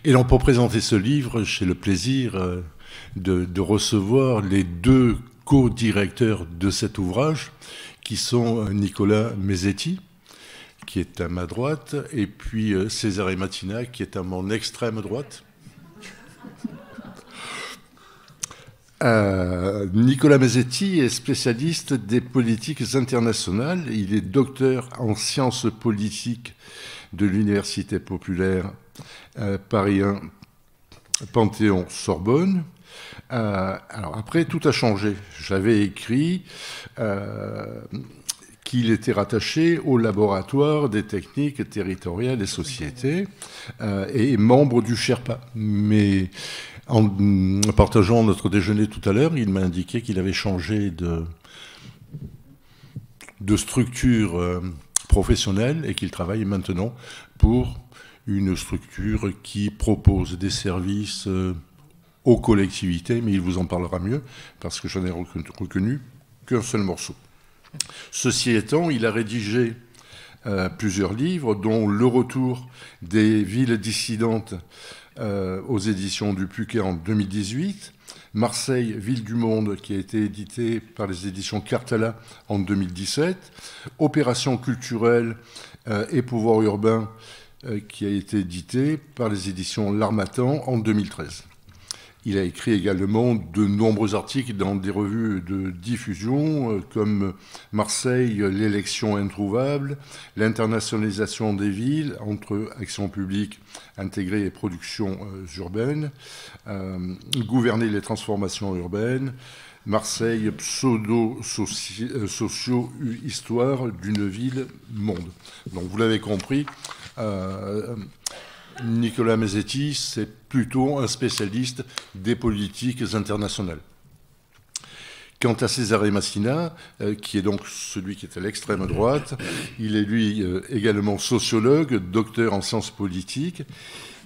Et donc pour présenter ce livre, j'ai le plaisir de recevoir les deux co-directeurs de cet ouvrage, qui sont Nicolas Mesetti, qui est à ma droite, et puis César Matina, qui est à mon extrême droite. Nicolas Mesetti est spécialiste des politiques internationales. Il est docteur en sciences politiques de l'Université populaire Paris 1 Panthéon-Sorbonne. Alors après, tout a changé. J'avais écrit qu'il était rattaché au laboratoire des techniques territoriales et sociétés et membre du Sherpa. Mais en partageant notre déjeuner tout à l'heure, il m'a indiqué qu'il avait changé de structure professionnelle et qu'il travaille maintenant pour une structure qui propose des services aux collectivités, mais il vous en parlera mieux parce que je n'en ai reconnu qu'un seul morceau. Ceci étant, il a rédigé plusieurs livres, dont Le retour des villes dissidentes aux éditions du Puquet en 2018, Marseille, ville du monde, qui a été édité par les éditions Cartala en 2017, Opération culturelle et pouvoir urbain, qui a été édité par les éditions L'Harmattan en 2013. Il a écrit également de nombreux articles dans des revues de diffusion comme Marseille, l'élection introuvable, l'internationalisation des villes entre action publique intégrée et production urbaine, gouverner les transformations urbaines, Marseille, pseudo-socio-histoire d'une ville-monde. Donc vous l'avez compris, Nicolas Mesetti, c'est plutôt un spécialiste des politiques internationales. Quant à César Massina, qui est donc celui qui est à l'extrême droite, il est lui également sociologue, docteur en sciences politiques,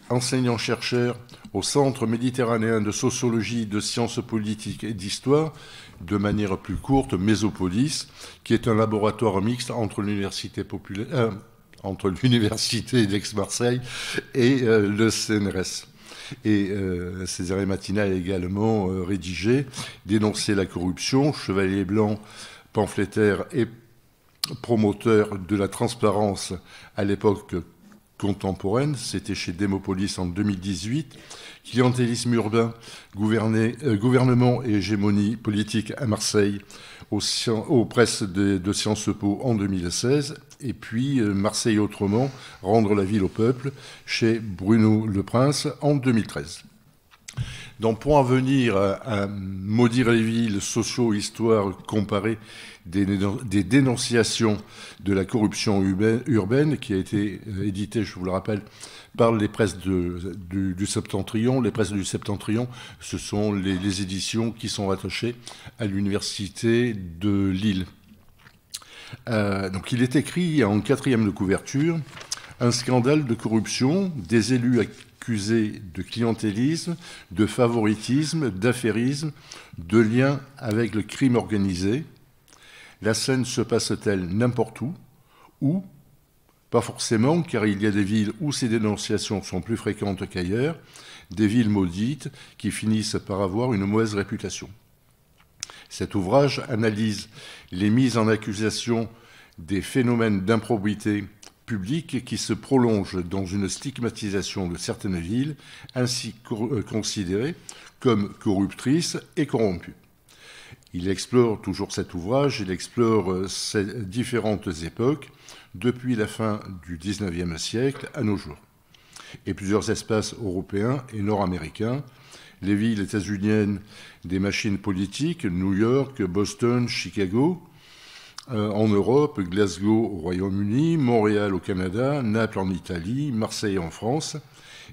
enseignant-chercheur au Centre méditerranéen de sociologie, de sciences politiques et d'histoire, de manière plus courte, Mésopolis, qui est un laboratoire mixte entre l'université populaire... entre l'université d'Aix-Marseille et le CNRS. Et César Matina a également rédigé Dénoncer la corruption, chevalier blanc, pamphlétaire et promoteur de la transparence à l'époque contemporaine. C'était chez Démopolis en 2018. Clientélisme urbain, gouvernement et hégémonie politique à Marseille, aux presses de Sciences Po en 2016. Et puis Marseille autrement, rendre la ville au peuple, chez Bruno Le Prince en 2013. Donc pour en venir à maudire les villes, socio-histoire comparée des dénonciations de la corruption urbaine, qui a été édité, je vous le rappelle, par les presses du Septentrion. Les presses du Septentrion, ce sont les éditions qui sont rattachées à l'université de Lille. Donc il est écrit en 4e de couverture, un scandale de corruption, des élus accusés de clientélisme, de favoritisme, d'affairisme, de lien avec le crime organisé. La scène se passe-t-elle n'importe où, ou pas forcément, car il y a des villes où ces dénonciations sont plus fréquentes qu'ailleurs, des villes maudites qui finissent par avoir une mauvaise réputation. Cet ouvrage analyse les mises en accusation des phénomènes d'improbité publique qui se prolongent dans une stigmatisation de certaines villes, ainsi considérées comme corruptrices et corrompues. Il explore toujours cet ouvrage, il explore ces différentes époques, depuis la fin du XIXe siècle à nos jours, et plusieurs espaces européens et nord-américains, les villes états-uniennes des machines politiques, New York, Boston, Chicago, en Europe, Glasgow au Royaume-Uni, Montréal au Canada, Naples en Italie, Marseille en France.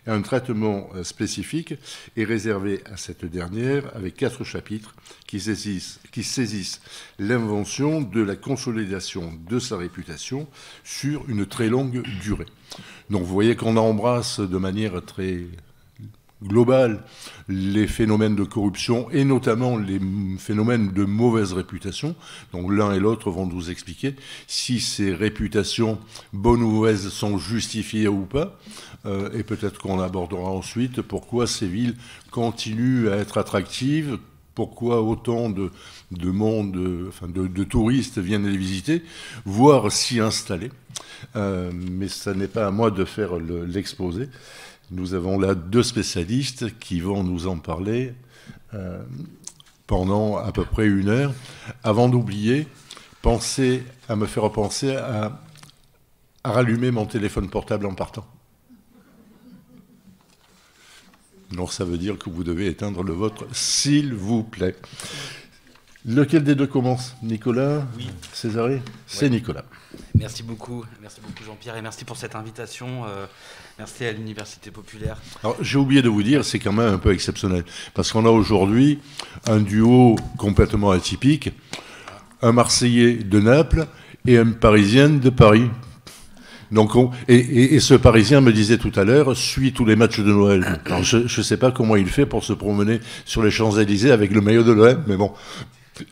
Un traitement spécifique est réservé à cette dernière avec 4 chapitres qui saisissent l'invention de la consolidation de sa réputation sur une très longue durée. Donc vous voyez qu'on embrasse de manière très globale les phénomènes de corruption et notamment les phénomènes de mauvaise réputation. Donc l'un et l'autre vont nous expliquer si ces réputations, bonnes ou mauvaises, sont justifiées ou pas. Et peut-être qu'on abordera ensuite pourquoi ces villes continuent à être attractives, pourquoi autant de monde, enfin de touristes viennent les visiter, voire s'y installer. Mais ça n'est pas à moi de faire l'exposé. Nous avons là 2 spécialistes qui vont nous en parler pendant à peu près 1 heure. Avant d'oublier, pensez à me faire penser à rallumer mon téléphone portable en partant. Donc ça veut dire que vous devez éteindre le vôtre, s'il vous plaît. Lequel des 2 commence? Nicolas? Oui. Césarée? C'est Nicolas. Merci beaucoup Jean-Pierre, et merci pour cette invitation. Merci à l'Université populaire. Alors, j'ai oublié de vous dire, c'est quand même un peu exceptionnel, parce qu'on a aujourd'hui un duo complètement atypique, un Marseillais de Naples et un Parisien de Paris. Donc et ce Parisien me disait tout à l'heure, suit tous les matchs de Noël. Alors, je ne sais pas comment il fait pour se promener sur les Champs-Élysées avec le maillot de l'OM, mais bon,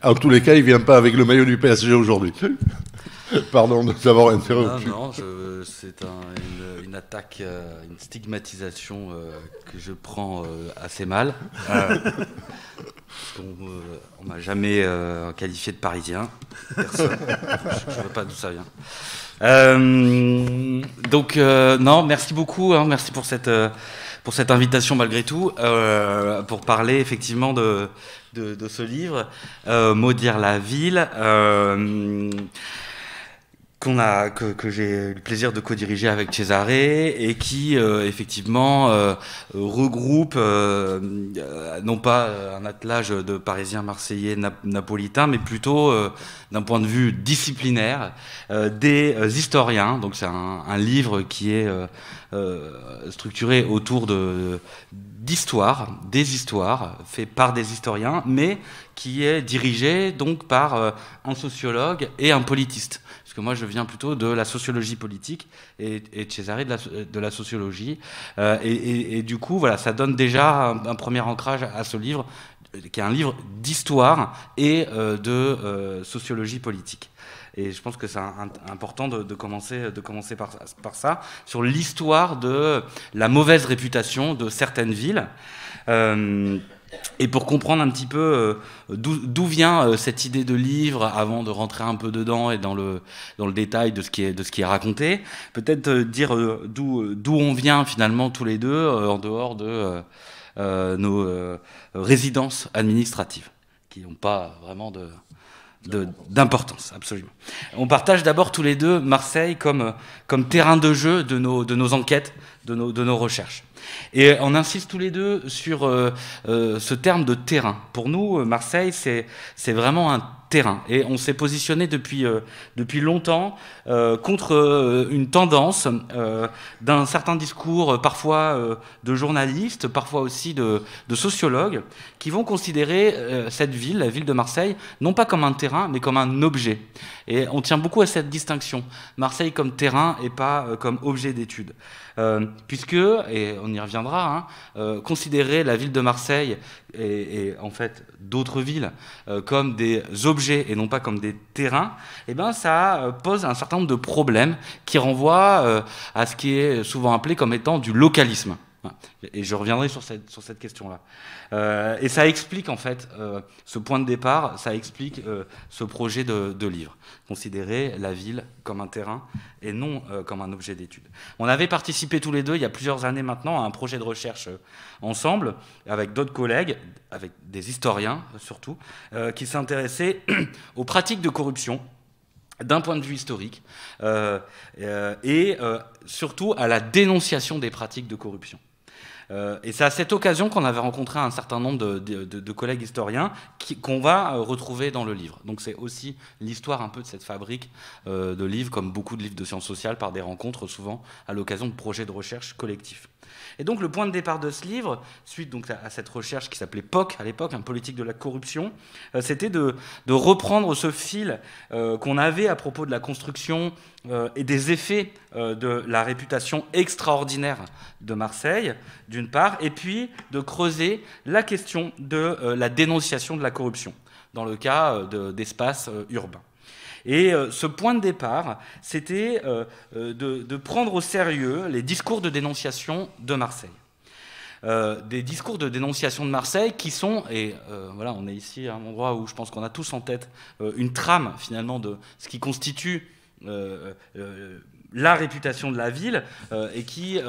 en tous les cas, il ne vient pas avec le maillot du PSG aujourd'hui. Pardon de t'avoir interrompu. Non, c'est une attaque, une stigmatisation que je prends assez mal. On m'a jamais qualifié de Parisien. Personne. Je ne vois pas d'où ça vient. Non, merci beaucoup. Merci pour cette invitation malgré tout, pour parler effectivement de ce livre, Maudire la ville. Que j'ai eu le plaisir de co-diriger avec Cesarée et qui effectivement regroupe non pas un attelage de Parisiens, Marseillais, Napolitains, mais plutôt d'un point de vue disciplinaire des historiens. Donc c'est un livre qui est structuré autour d'histoires, des histoires faites par des historiens, mais qui est dirigé donc par un sociologue et un politiste. Parce que moi, je viens plutôt de la sociologie politique et Cesarée de la sociologie. Et du coup, voilà, ça donne déjà un premier ancrage à ce livre, qui est un livre d'histoire et de sociologie politique. Et je pense que c'est important de commencer par ça, sur l'histoire de la mauvaise réputation de certaines villes. Et pour comprendre un petit peu d'où vient cette idée de livre, avant de rentrer un peu dedans et dans le détail de ce qui est raconté, peut-être dire d'où on vient finalement tous les deux, en dehors de nos résidences administratives, qui n'ont pas vraiment d'importance, absolument. On partage d'abord tous les deux Marseille comme terrain de jeu de nos enquêtes, de nos recherches. Et on insiste tous les deux sur ce terme de terrain. Pour nous, Marseille, c'est vraiment un terrain. Et on s'est positionné depuis longtemps contre une tendance d'un certain discours, parfois de journalistes, parfois aussi de sociologues, qui vont considérer cette ville, la ville de Marseille, non pas comme un terrain, mais comme un objet. Et on tient beaucoup à cette distinction. Marseille comme terrain et pas comme objet d'étude. Puisque, et on y reviendra, considérer la ville de Marseille et en fait d'autres villes comme des objets et non pas comme des terrains, eh ben ça pose un certain nombre de problèmes qui renvoient à ce qui est souvent appelé comme étant du localisme. Et je reviendrai sur cette question-là. Et ça explique en fait ce point de départ, ça explique ce projet de livre. Considérer la ville comme un terrain et non comme un objet d'étude. On avait participé tous les deux, il y a plusieurs années maintenant, à un projet de recherche ensemble, avec d'autres collègues, avec des historiens surtout, qui s'intéressaient aux pratiques de corruption d'un point de vue historique et surtout à la dénonciation des pratiques de corruption. Et c'est à cette occasion qu'on avait rencontré un certain nombre de collègues historiens qu'on va retrouver dans le livre. Donc c'est aussi l'histoire un peu de cette fabrique de livres, comme beaucoup de livres de sciences sociales, par des rencontres souvent à l'occasion de projets de recherche collectifs. Et donc le point de départ de ce livre, suite donc à cette recherche qui s'appelait POC à l'époque, politique de la corruption, c'était de reprendre ce fil qu'on avait à propos de la construction et des effets de la réputation extraordinaire de Marseille, d'une part, et puis de creuser la question de la dénonciation de la corruption dans le cas d'espaces urbains. Et ce point de départ, c'était de prendre au sérieux les discours de dénonciation de Marseille. Des discours de dénonciation de Marseille qui sont, et voilà, on est ici à un endroit où je pense qu'on a tous en tête une trame finalement de ce qui constitue la réputation de la ville et qui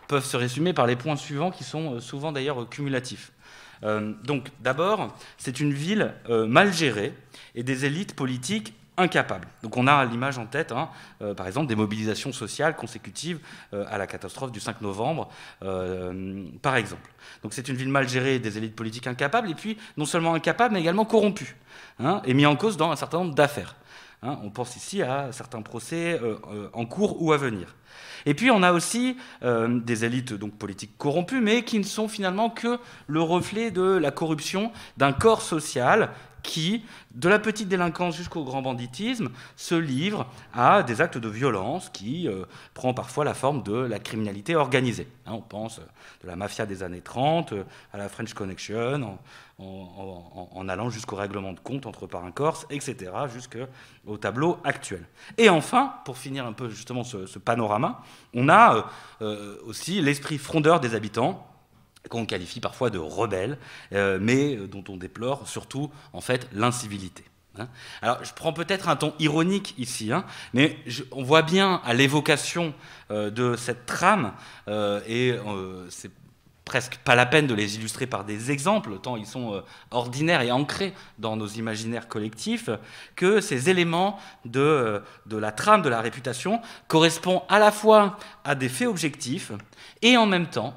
peuvent se résumer par les points suivants qui sont souvent d'ailleurs cumulatifs. Donc d'abord, c'est une ville mal gérée et des élites politiques incapables. Donc on a l'image en tête, par exemple, des mobilisations sociales consécutives à la catastrophe du 5 novembre, par exemple. Donc c'est une ville mal gérée, des élites politiques incapables, et puis non seulement incapables, mais également corrompues, et mis en cause dans un certain nombre d'affaires. On pense ici à certains procès en cours ou à venir. Et puis on a aussi des élites donc, politiques corrompues, mais qui ne sont finalement que le reflet de la corruption d'un corps social qui, de la petite délinquance jusqu'au grand banditisme, se livre à des actes de violence qui prend parfois la forme de la criminalité organisée. On pense de la mafia des années 30 à la French Connection, en allant jusqu'au règlement de compte entre parrains corses, etc., jusqu'au tableau actuel. Et enfin, pour finir un peu justement ce panorama, on a aussi l'esprit frondeur des habitants, qu'on qualifie parfois de rebelles, mais dont on déplore surtout en fait l'incivilité. Alors je prends peut-être un ton ironique ici, mais on voit bien à l'évocation de cette trame, et c'est presque pas la peine de les illustrer par des exemples, tant ils sont ordinaires et ancrés dans nos imaginaires collectifs, que ces éléments de la trame de la réputation correspondent à la fois à des faits objectifs et en même temps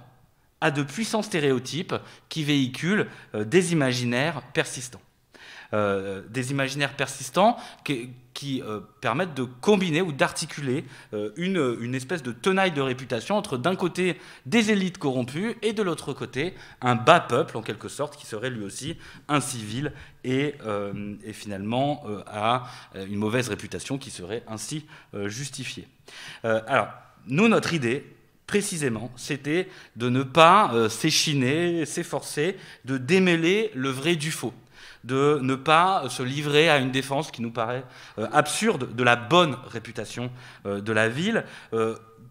à de puissants stéréotypes qui véhiculent des imaginaires persistants. Des imaginaires persistants qui permettent de combiner ou d'articuler une espèce de tenaille de réputation entre d'un côté des élites corrompues et de l'autre côté un bas peuple en quelque sorte qui serait lui aussi incivil et finalement a une mauvaise réputation qui serait ainsi justifiée. Alors nous, notre idée précisément, c'était de ne pas s'échiner, s'efforcer de démêler le vrai du faux, de ne pas se livrer à une défense qui nous paraît absurde de la bonne réputation de la ville,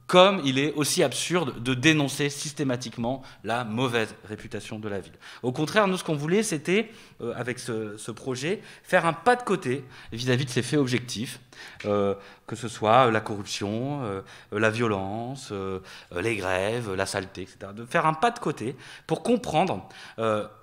comme il est aussi absurde de dénoncer systématiquement la mauvaise réputation de la ville. Au contraire, nous, ce qu'on voulait, c'était, avec ce projet, faire un pas de côté vis-à-vis de ces faits objectifs, que ce soit la corruption, la violence, les grèves, la saleté, etc. De faire un pas de côté pour comprendre,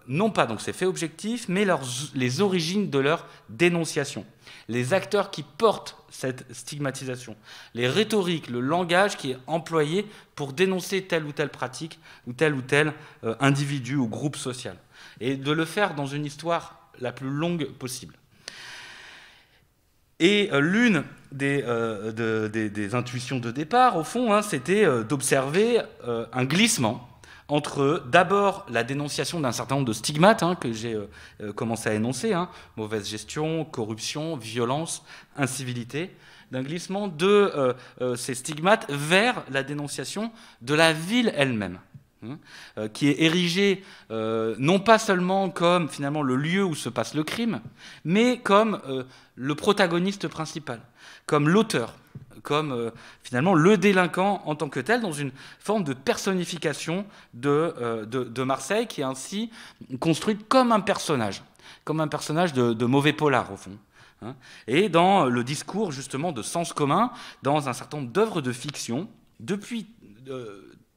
non pas donc ces faits objectifs, mais les origines de leur dénonciation. Les acteurs qui portent cette stigmatisation, les rhétoriques, le langage qui est employé pour dénoncer telle ou telle pratique ou tel individu ou groupe social. Et de le faire dans une histoire la plus longue possible. Et l'une des intuitions de départ, au fond, c'était d'observer un glissement entre d'abord la dénonciation d'un certain nombre de stigmates que j'ai commencé à énoncer, mauvaise gestion, corruption, violence, incivilité, d'un glissement de ces stigmates vers la dénonciation de la ville elle-même, qui est érigée non pas seulement comme finalement le lieu où se passe le crime, mais comme le protagoniste principal, comme l'auteur, comme finalement le délinquant en tant que tel, dans une forme de personnification de Marseille, qui est ainsi construite comme un personnage de mauvais polar, au fond. Et dans le discours justement de sens commun, dans un certain nombre d'œuvres de fiction, depuis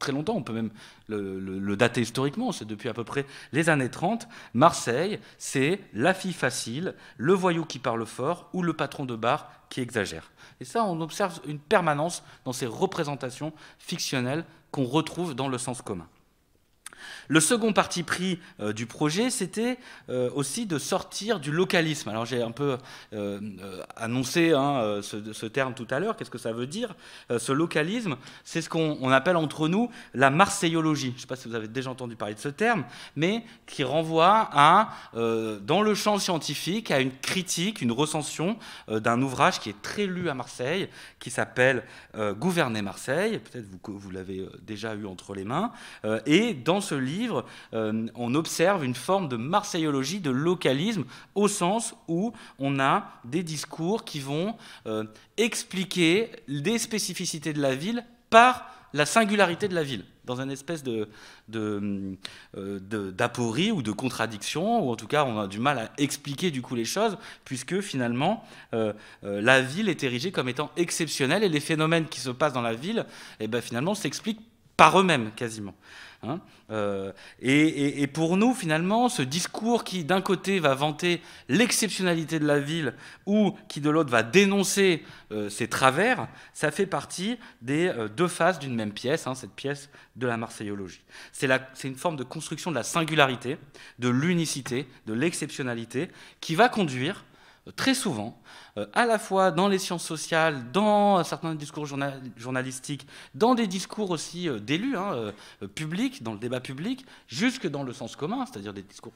très longtemps, on peut même le dater historiquement, c'est depuis à peu près les années 30, Marseille, c'est la fille facile, le voyou qui parle fort ou le patron de bar qui exagère. Et ça, on observe une permanence dans ces représentations fictionnelles qu'on retrouve dans le sens commun. Le second parti pris du projet, c'était aussi de sortir du localisme. Alors j'ai un peu annoncé ce terme tout à l'heure. Qu'est-ce que ça veut dire? Ce localisme, c'est ce qu'on appelle entre nous la marseillologie. Je ne sais pas si vous avez déjà entendu parler de ce terme, mais qui renvoie dans le champ scientifique, à une critique, une recension d'un ouvrage qui est très lu à Marseille, qui s'appelle Gouverner Marseille. Peut-être vous l'avez déjà eu entre les mains. Et dans ce livre, on observe une forme de marseillologie, de localisme, au sens où on a des discours qui vont expliquer des spécificités de la ville par la singularité de la ville, dans une espèce d'aporie ou de contradiction, ou en tout cas on a du mal à expliquer du coup les choses, puisque finalement la ville est érigée comme étant exceptionnelle, et les phénomènes qui se passent dans la ville, finalement s'expliquent par eux-mêmes quasiment. Et pour nous, finalement, ce discours qui, d'un côté, va vanter l'exceptionnalité de la ville, ou qui, de l'autre, va dénoncer ses travers, ça fait partie des deux faces d'une même pièce, cette pièce de la marseillologie. C'est une forme de construction de la singularité, de l'unicité, de l'exceptionnalité, qui va conduire, très souvent, à la fois dans les sciences sociales, dans certains discours journalistiques, dans des discours aussi d'élus publics, dans le débat public, jusque dans le sens commun, c'est-à-dire des discours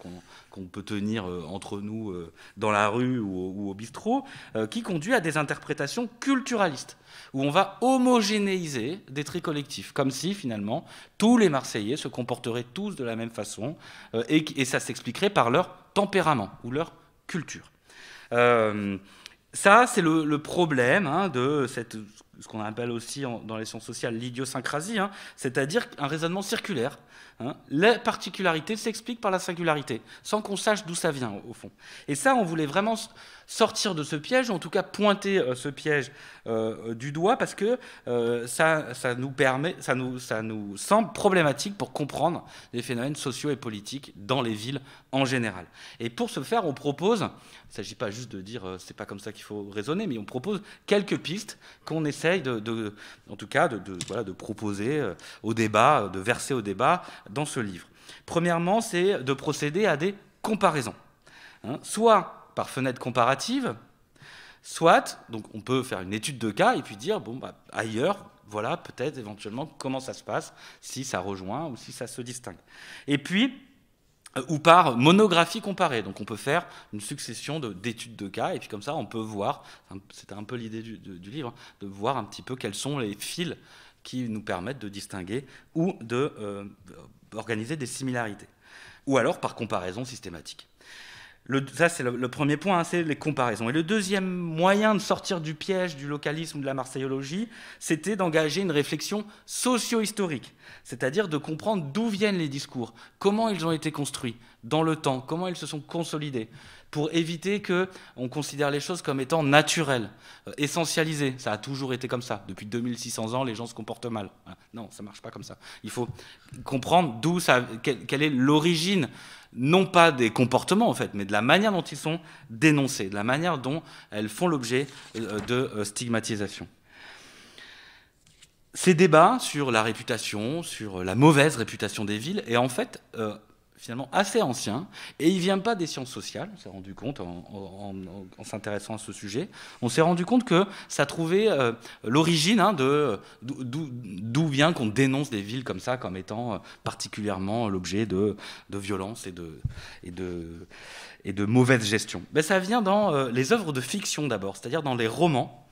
qu'on peut tenir entre nous dans la rue ou au bistrot, qui conduit à des interprétations culturalistes, où on va homogénéiser des traits collectifs, comme si finalement tous les Marseillais se comporteraient tous de la même façon, et ça s'expliquerait par leur tempérament ou leur culture. Ça, c'est le problème de ce qu'on appelle aussi dans les sciences sociales l'idiosyncrasie, c'est-à-dire un raisonnement circulaire. La particularité s'explique par la singularité, sans qu'on sache d'où ça vient, au fond. Et ça, on voulait vraiment sortir de ce piège, ou en tout cas pointer ce piège du doigt, parce que ça nous semble problématique pour comprendre les phénomènes sociaux et politiques dans les villes en général. Et pour ce faire, on propose, il ne s'agit pas juste de dire c'est pas comme ça qu'il faut raisonner, mais on propose quelques pistes qu'on essaye de proposer au débat, de verser au débat dans ce livre. Premièrement, c'est de procéder à des comparaisons, soit par fenêtre comparative, soit, donc on peut faire une étude de cas et puis dire, ailleurs, voilà peut-être éventuellement comment ça se passe, si ça rejoint ou si ça se distingue. Et puis, ou par monographie comparée, donc on peut faire une succession d'études de cas, et puis comme ça on peut voir, c'était un peu l'idée du livre, de voir un petit peu quels sont les fils qui nous permettent de distinguer ou d'organiser des similarités, ou alors par comparaison systématique. Ça, c'est le premier point, c'est les comparaisons. Et le deuxième moyen de sortir du piège du localisme ou de la marseillologie, c'était d'engager une réflexion socio-historique, c'est-à-dire de comprendre d'où viennent les discours, comment ils ont été construits dans le temps, comment ils se sont consolidés, pour éviter qu'on considère les choses comme étant naturelles, essentialisées. Ça a toujours été comme ça. Depuis 2600 ans, les gens se comportent mal. Non, ça ne marche pas comme ça. Il faut comprendre quelle est l'origine, non pas des comportements en fait, mais de la manière dont ils sont dénoncés, de la manière dont elles font l'objet de stigmatisation. Ces débats sur la réputation, sur la mauvaise réputation des villes, est en fait finalement assez ancien, et il ne vient pas des sciences sociales. On s'est rendu compte, en s'intéressant à ce sujet, on s'est rendu compte que ça trouvait l'origine d'où vient qu'on dénonce des villes comme ça, comme étant particulièrement l'objet de violence et de mauvaise gestion. Mais ça vient dans les œuvres de fiction d'abord, c'est-à-dire dans les romans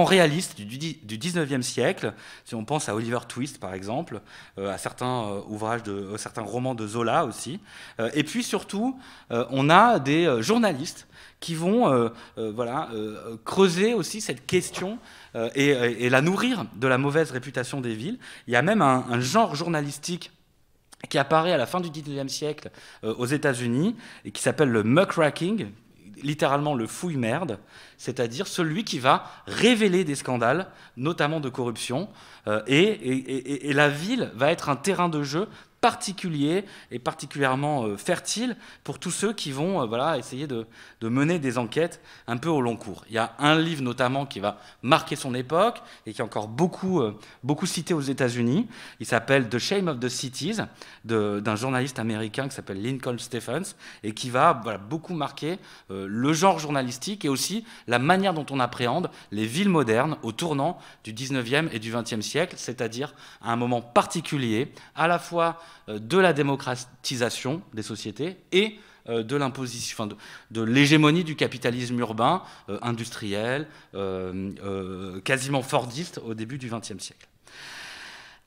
réalistes du 19e siècle, si on pense à Oliver Twist par exemple, à certains certains romans de Zola aussi, et puis surtout, on a des journalistes qui vont creuser aussi cette question et la nourrir de la mauvaise réputation des villes. Il y a même un genre journalistique qui apparaît à la fin du 19e siècle aux États-Unis et qui s'appelle le muckraking, littéralement le fouille-merde, c'est-à-dire celui qui va révéler des scandales, notamment de corruption, et la ville va être un terrain de jeu particulier et particulièrement fertile pour tous ceux qui vont voilà, essayer de mener des enquêtes un peu au long cours. Il y a un livre notamment qui va marquer son époque et qui est encore beaucoup cité aux États-Unis. Il s'appelle The Shame of the Cities, d'un journaliste américain qui s'appelle Lincoln Stephens, et qui va voilà, beaucoup marquer le genre journalistique et aussi la manière dont on appréhende les villes modernes au tournant du 19e et du 20e siècle, c'est-à-dire à un moment particulier, à la fois de la démocratisation des sociétés et de l'imposition, enfin de l'hégémonie du capitalisme urbain, industriel, quasiment fordiste au début du XXe siècle.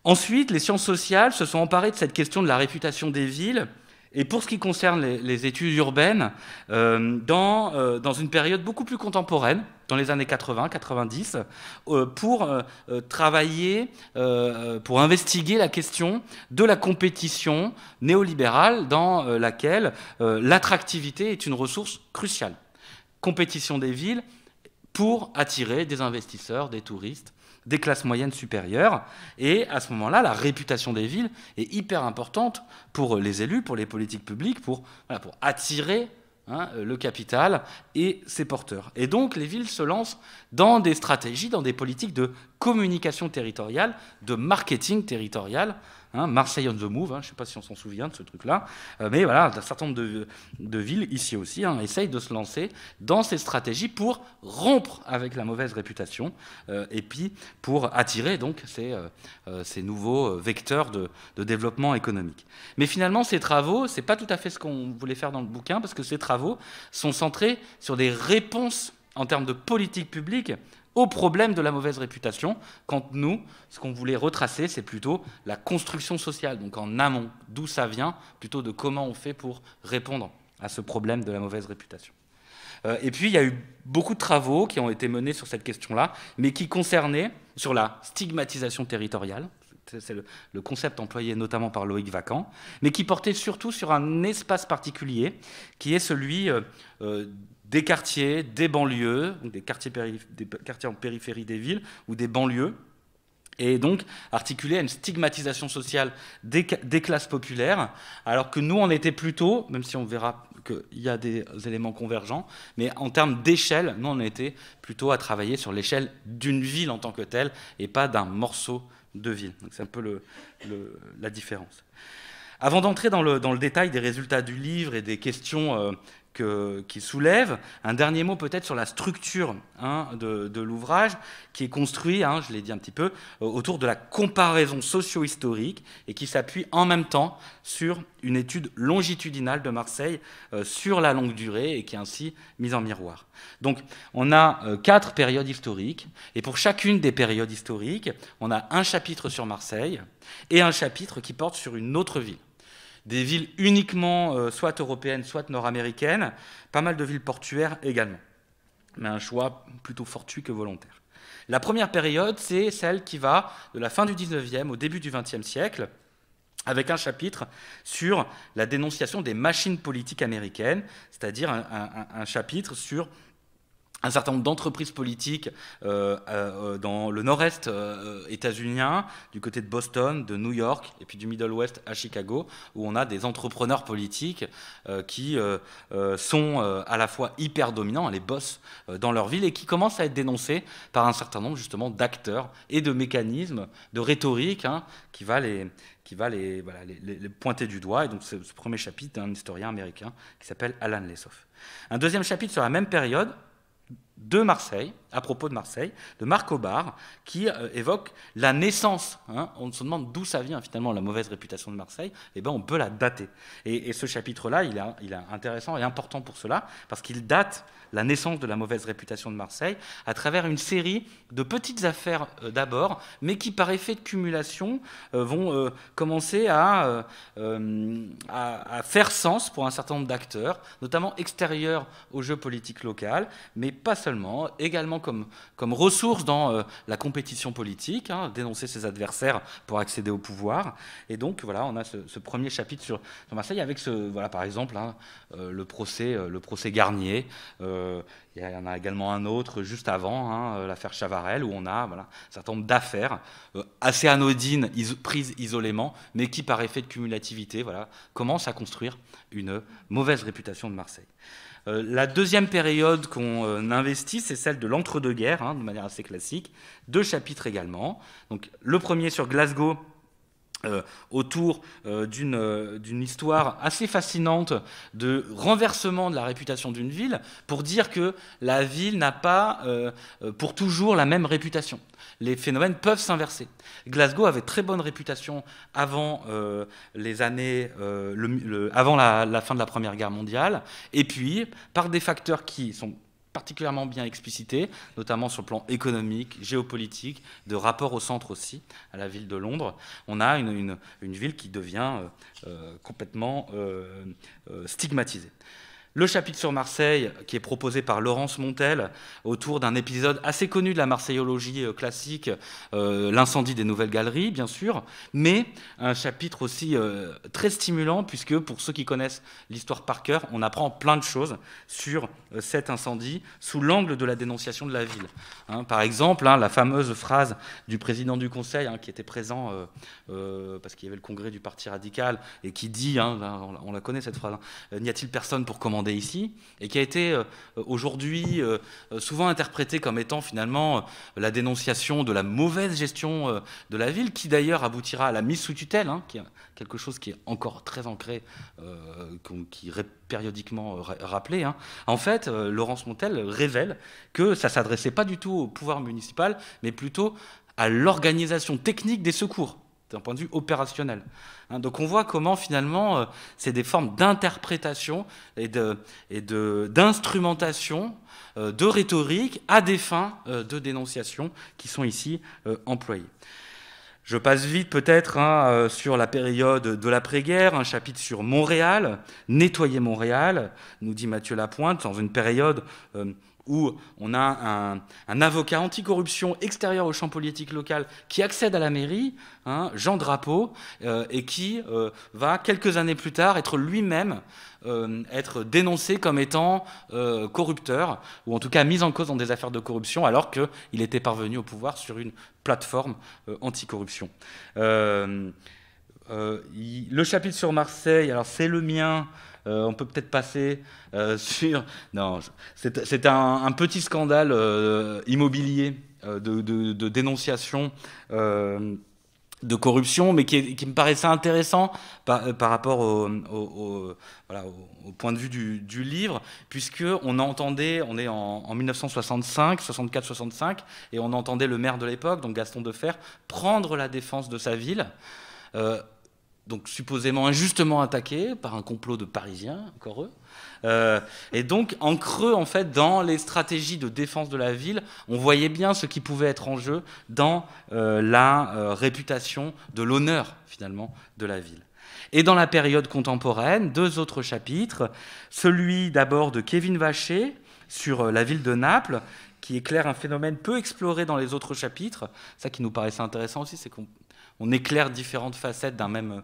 Ensuite, les sciences sociales se sont emparées de cette question de la réputation des villes, et pour ce qui concerne les études urbaines, dans une période beaucoup plus contemporaine, dans les années 80-90, pour travailler, pour investiguer la question de la compétition néolibérale dans laquelle l'attractivité est une ressource cruciale. Compétition des villes pour attirer des investisseurs, des touristes, des classes moyennes supérieures. Et à ce moment-là, la réputation des villes est hyper importante pour les élus, pour les politiques publiques, pour attirer le capital et ses porteurs. Et donc, les villes se lancent dans des stratégies, dans des politiques de communication territoriale, de marketing territorial. Marseille on the move, je ne sais pas si on s'en souvient de ce truc-là, mais voilà, un certain nombre de villes, ici aussi, essayent de se lancer dans ces stratégies pour rompre avec la mauvaise réputation et puis pour attirer donc ces nouveaux vecteurs de développement économique. Mais finalement, ces travaux, ce n'est pas tout à fait ce qu'on voulait faire dans le bouquin, parce que ces travaux sont centrés sur des réponses en termes de politique publique au problème de la mauvaise réputation, quand nous, ce qu'on voulait retracer, c'est plutôt la construction sociale, donc en amont, d'où ça vient, plutôt de comment on fait pour répondre à ce problème de la mauvaise réputation. Et puis, il y a eu beaucoup de travaux qui ont été menés sur cette question-là, mais qui concernaient sur la stigmatisation territoriale, c'est le concept employé notamment par Loïc Vacan, mais qui portait surtout sur un espace particulier, qui est celui des quartiers, des banlieues, des quartiers en périphérie des villes, ou des banlieues, et donc articulé à une stigmatisation sociale des classes populaires, alors que nous, on était plutôt, même si on verra qu'il y a des éléments convergents, mais en termes d'échelle, nous, on était plutôt à travailler sur l'échelle d'une ville en tant que telle, et pas d'un morceau de ville. Donc c'est un peu la différence. Avant d'entrer dans le détail des résultats du livre et des questions qui soulève, un dernier mot peut-être sur la structure de l'ouvrage, qui est construit, je l'ai dit un petit peu, autour de la comparaison socio-historique et qui s'appuie en même temps sur une étude longitudinale de Marseille sur la longue durée et qui est ainsi mise en miroir. Donc on a 4 périodes historiques, et pour chacune des périodes historiques, on a un chapitre sur Marseille et un chapitre qui porte sur une autre ville. Des villes uniquement soit européennes, soit nord-américaines, pas mal de villes portuaires également. Mais un choix plutôt fortuit que volontaire. La première période, c'est celle qui va de la fin du 19e au début du 20e siècle, avec un chapitre sur la dénonciation des machines politiques américaines, c'est-à-dire un chapitre sur un certain nombre d'entreprises politiques dans le nord-est états-unien, du côté de Boston, de New York, et puis du Middle West à Chicago, où on a des entrepreneurs politiques qui sont à la fois hyper dominants, les boss dans leur ville, et qui commencent à être dénoncés par un certain nombre justement d'acteurs et de mécanismes, de rhétorique, qui va les pointer du doigt. Et donc ce premier chapitre d'un historien américain qui s'appelle Alan Lessoff. Un deuxième chapitre sur la même période, de Marseille, à propos de Marseille, de Marc Aubard, qui évoque la naissance. On se demande d'où ça vient finalement la mauvaise réputation de Marseille. Eh bien, on peut la dater. Et ce chapitre-là, il est intéressant et important pour cela, parce qu'il date la naissance de la mauvaise réputation de Marseille à travers une série de petites affaires d'abord, mais qui, par effet de cumulation, vont commencer à faire sens pour un certain nombre d'acteurs, notamment extérieurs au jeu politique local, mais pas seulement, également comme ressource dans la compétition politique, dénoncer ses adversaires pour accéder au pouvoir. Et donc, voilà, on a ce premier chapitre sur Marseille avec par exemple, le procès Garnier, Il y en a également un autre juste avant, hein, l'affaire Chavarel, où on a voilà, un certain nombre d'affaires assez anodines, prises isolément, mais qui, par effet de cumulativité, voilà, commencent à construire une mauvaise réputation de Marseille. La deuxième période qu'on investit, c'est celle de l'entre-deux-guerres, hein, de manière assez classique. 2 chapitres également. Donc, le premier sur Glasgow, autour d'une histoire assez fascinante de renversement de la réputation d'une ville, pour dire que la ville n'a pas pour toujours la même réputation. Les phénomènes peuvent s'inverser. Glasgow avait très bonne réputation avant les années, avant la fin de la Première Guerre mondiale, et puis par des facteurs qui sont particulièrement bien explicité, notamment sur le plan économique, géopolitique, de rapport au centre aussi, à la ville de Londres. On a une ville qui devient complètement stigmatisée. Le chapitre sur Marseille, qui est proposé par Laurence Montel, autour d'un épisode assez connu de la marseillologie classique, l'incendie des Nouvelles Galeries, bien sûr, mais un chapitre aussi très stimulant, puisque pour ceux qui connaissent l'histoire par cœur, on apprend plein de choses sur cet incendie sous l'angle de la dénonciation de la ville. Hein, par exemple, la fameuse phrase du président du Conseil, qui était présent parce qu'il y avait le congrès du Parti radical, et qui dit, on la connaît cette phrase, n'y a-t-il personne pour commander ici, et qui a été aujourd'hui souvent interprétée comme étant finalement la dénonciation de la mauvaise gestion de la ville, qui d'ailleurs aboutira à la mise sous tutelle, qui est quelque chose qui est encore très ancré, qui est périodiquement rappelé. En fait, Laurence Montel révèle que ça ne s'adressait pas du tout au pouvoir municipal, mais plutôt à l'organisation technique des secours, d'un point de vue opérationnel. Donc on voit comment finalement c'est des formes d'interprétation et d'instrumentation, de rhétorique à des fins de dénonciation qui sont ici employées. Je passe vite peut-être sur la période de l'après-guerre, un chapitre sur Montréal, nettoyer Montréal, nous dit Mathieu Lapointe, dans une période où on a un avocat anticorruption extérieur au champ politique local qui accède à la mairie, Jean Drapeau, et qui va, quelques années plus tard, être lui-même être dénoncé comme étant corrupteur, ou en tout cas mis en cause dans des affaires de corruption, alors qu'il était parvenu au pouvoir sur une plateforme anticorruption. Le chapitre sur Marseille, alors c'est le mien. On peut peut-être passer sur... Non, c'est un petit scandale immobilier de dénonciation de corruption, mais qui me paraissait intéressant par rapport au point de vue du livre, puisqu'on entendait, on est en 1965, 64-65, et on entendait le maire de l'époque, donc Gaston Defferre, prendre la défense de sa ville, donc supposément injustement attaqué par un complot de Parisiens, encore eux. Et donc, en creux, en fait, dans les stratégies de défense de la ville, on voyait bien ce qui pouvait être en jeu dans la réputation de l'honneur, finalement, de la ville. Et dans la période contemporaine, 2 autres chapitres, celui d'abord de Kevin Vacher sur la ville de Naples, qui éclaire un phénomène peu exploré dans les autres chapitres. Ça qui nous paraissait intéressant aussi, c'est qu'on éclaire différentes facettes d'un même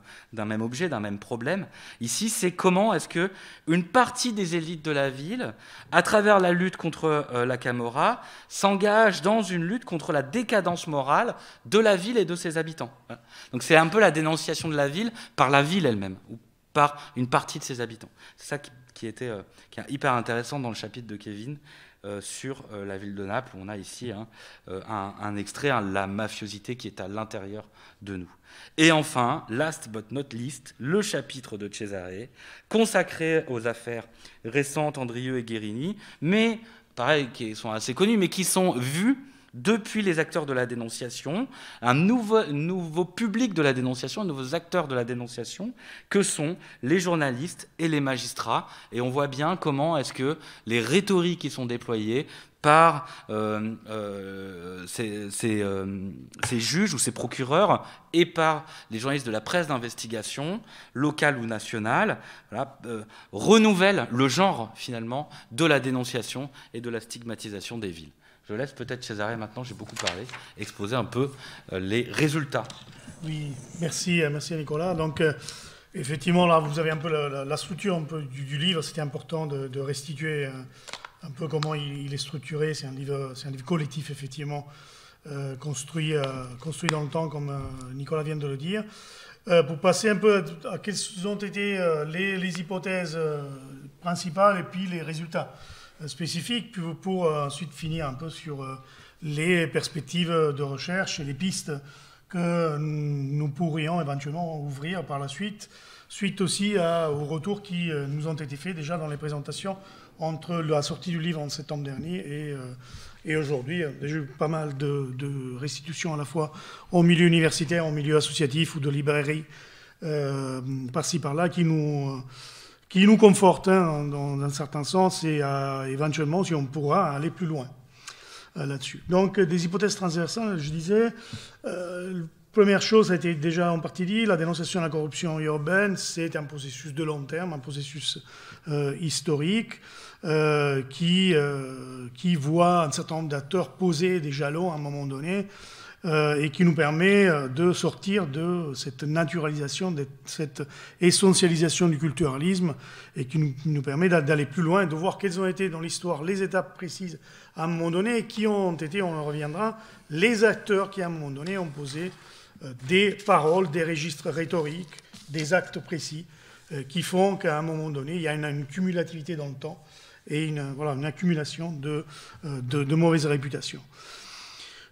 objet, d'un même problème. Ici, c'est comment est-ce qu'une partie des élites de la ville, à travers la lutte contre la Camorra, s'engage dans une lutte contre la décadence morale de la ville et de ses habitants. Donc c'est un peu la dénonciation de la ville par la ville elle-même, ou par une partie de ses habitants. C'est ça qui est hyper intéressant dans le chapitre de Kevin, sur la ville de Naples, où on a ici un extrait, la mafiosité qui est à l'intérieur de nous. Et enfin, last but not least, le chapitre de Cesare, consacré aux affaires récentes, Andrieux et Guérini, mais, pareil, qui sont assez connus, mais qui sont vus depuis les acteurs de la dénonciation, un nouveau public de la dénonciation, de nouveaux acteurs de la dénonciation, que sont les journalistes et les magistrats. Et on voit bien comment est-ce que les rhétoriques qui sont déployées par ces juges ou ces procureurs et par les journalistes de la presse d'investigation, locale ou nationale, renouvellent le genre, finalement, de la dénonciation et de la stigmatisation des villes. Je laisse peut-être Cesare, maintenant, j'ai beaucoup parlé, exposer un peu les résultats. Oui, merci Nicolas. Donc, effectivement, là, vous avez un peu la structure un peu du livre. C'était important de restituer un peu comment il est structuré. C'est un livre collectif, effectivement, construit dans le temps, comme Nicolas vient de le dire. Pour passer un peu à quelles ont été les hypothèses principales et puis les résultats spécifiques, pour ensuite finir un peu sur les perspectives de recherche et les pistes que nous pourrions éventuellement ouvrir par la suite aussi aux retours qui nous ont été faits déjà dans les présentations entre la sortie du livre en septembre dernier et aujourd'hui. J'ai eu pas mal de restitutions à la fois au milieu universitaire, au milieu associatif ou de librairie, par-ci par-là, qui nous confortent dans un certain sens et éventuellement si on pourra aller plus loin là-dessus. Donc des hypothèses transversales, je disais, première chose, ça a été déjà en partie dit, la dénonciation de la corruption urbaine, c'est un processus de long terme, un processus historique qui voit un certain nombre d'acteurs poser des jalons à un moment donné et qui nous permet de sortir de cette naturalisation, de cette essentialisation du culturalisme et qui nous permet d'aller plus loin et de voir quelles ont été dans l'histoire les étapes précises à un moment donné et qui ont été, on en reviendra, les acteurs qui à un moment donné ont posé des paroles, des registres rhétoriques, des actes précis qui font qu'à un moment donné, il y a une cumulativité dans le temps et une accumulation de mauvaises réputations.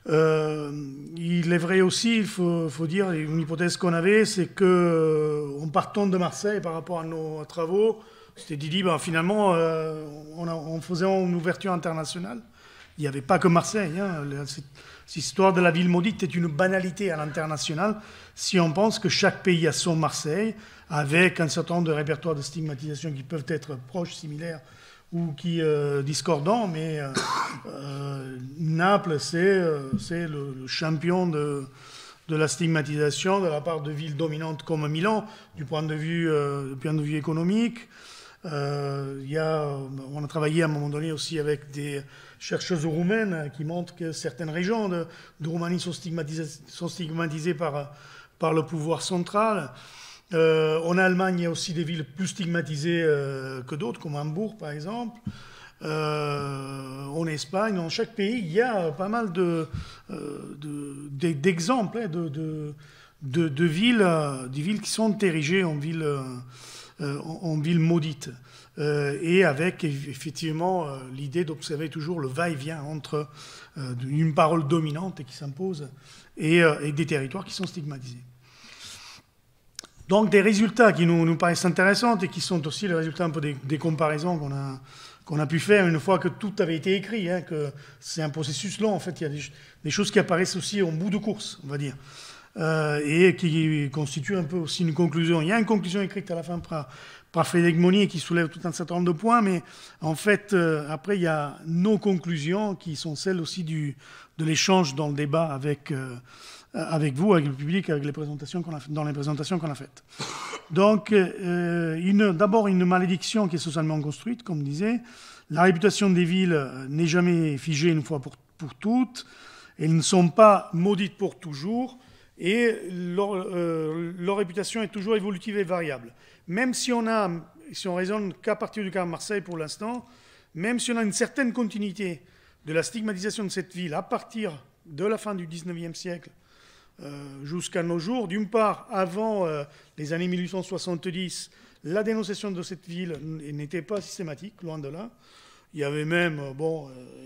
Il est vrai aussi, il faut dire, une hypothèse qu'on avait, c'est qu'en partant de Marseille par rapport à nos travaux, c'était dit, finalement, en faisant une ouverture internationale, il n'y avait pas que Marseille. Cette histoire de la ville maudite est une banalité à l'international si on pense que chaque pays a son Marseille, avec un certain nombre de répertoires de stigmatisation qui peuvent être proches, similaires ou qui discordants, mais Naples, c'est le champion de la stigmatisation de la part de villes dominantes comme Milan, du point de vue économique. On a travaillé à un moment donné aussi avec des chercheuses roumaines qui montrent que certaines régions de Roumanie sont stigmatisées par le pouvoir central. En Allemagne, il y a aussi des villes plus stigmatisées que d'autres, comme Hambourg par exemple. En Espagne, dans chaque pays, il y a pas mal d'exemples de villes qui sont érigées en villes maudites. Et avec effectivement l'idée d'observer toujours le va-et-vient entre une parole dominante qui s'impose et des territoires qui sont stigmatisés. Donc des résultats qui nous paraissent intéressants et qui sont aussi les résultats un peu des comparaisons qu'on a pu faire une fois que tout avait été écrit, que c'est un processus long. En fait, il y a des choses qui apparaissent aussi en bout de course, on va dire, et qui constituent un peu aussi une conclusion. Il y a une conclusion écrite à la fin par Frédéric Monnier qui soulève tout un certain nombre de points, mais en fait, après, il y a nos conclusions qui sont celles aussi de l'échange dans le débat avec vous, avec le public, avec les présentations dans les présentations qu'on a faites. Donc, d'abord, une malédiction qui est socialement construite, comme disait. La réputation des villes n'est jamais figée une fois pour toutes. Elles ne sont pas maudites pour toujours. Et leur réputation est toujours évolutive et variable. Même si on raisonne qu'à partir du cas de Marseille pour l'instant, même si on a une certaine continuité de la stigmatisation de cette ville à partir de la fin du 19e siècle, jusqu'à nos jours. D'une part, avant les années 1870, la dénonciation de cette ville n'était pas systématique, loin de là. Il y avait même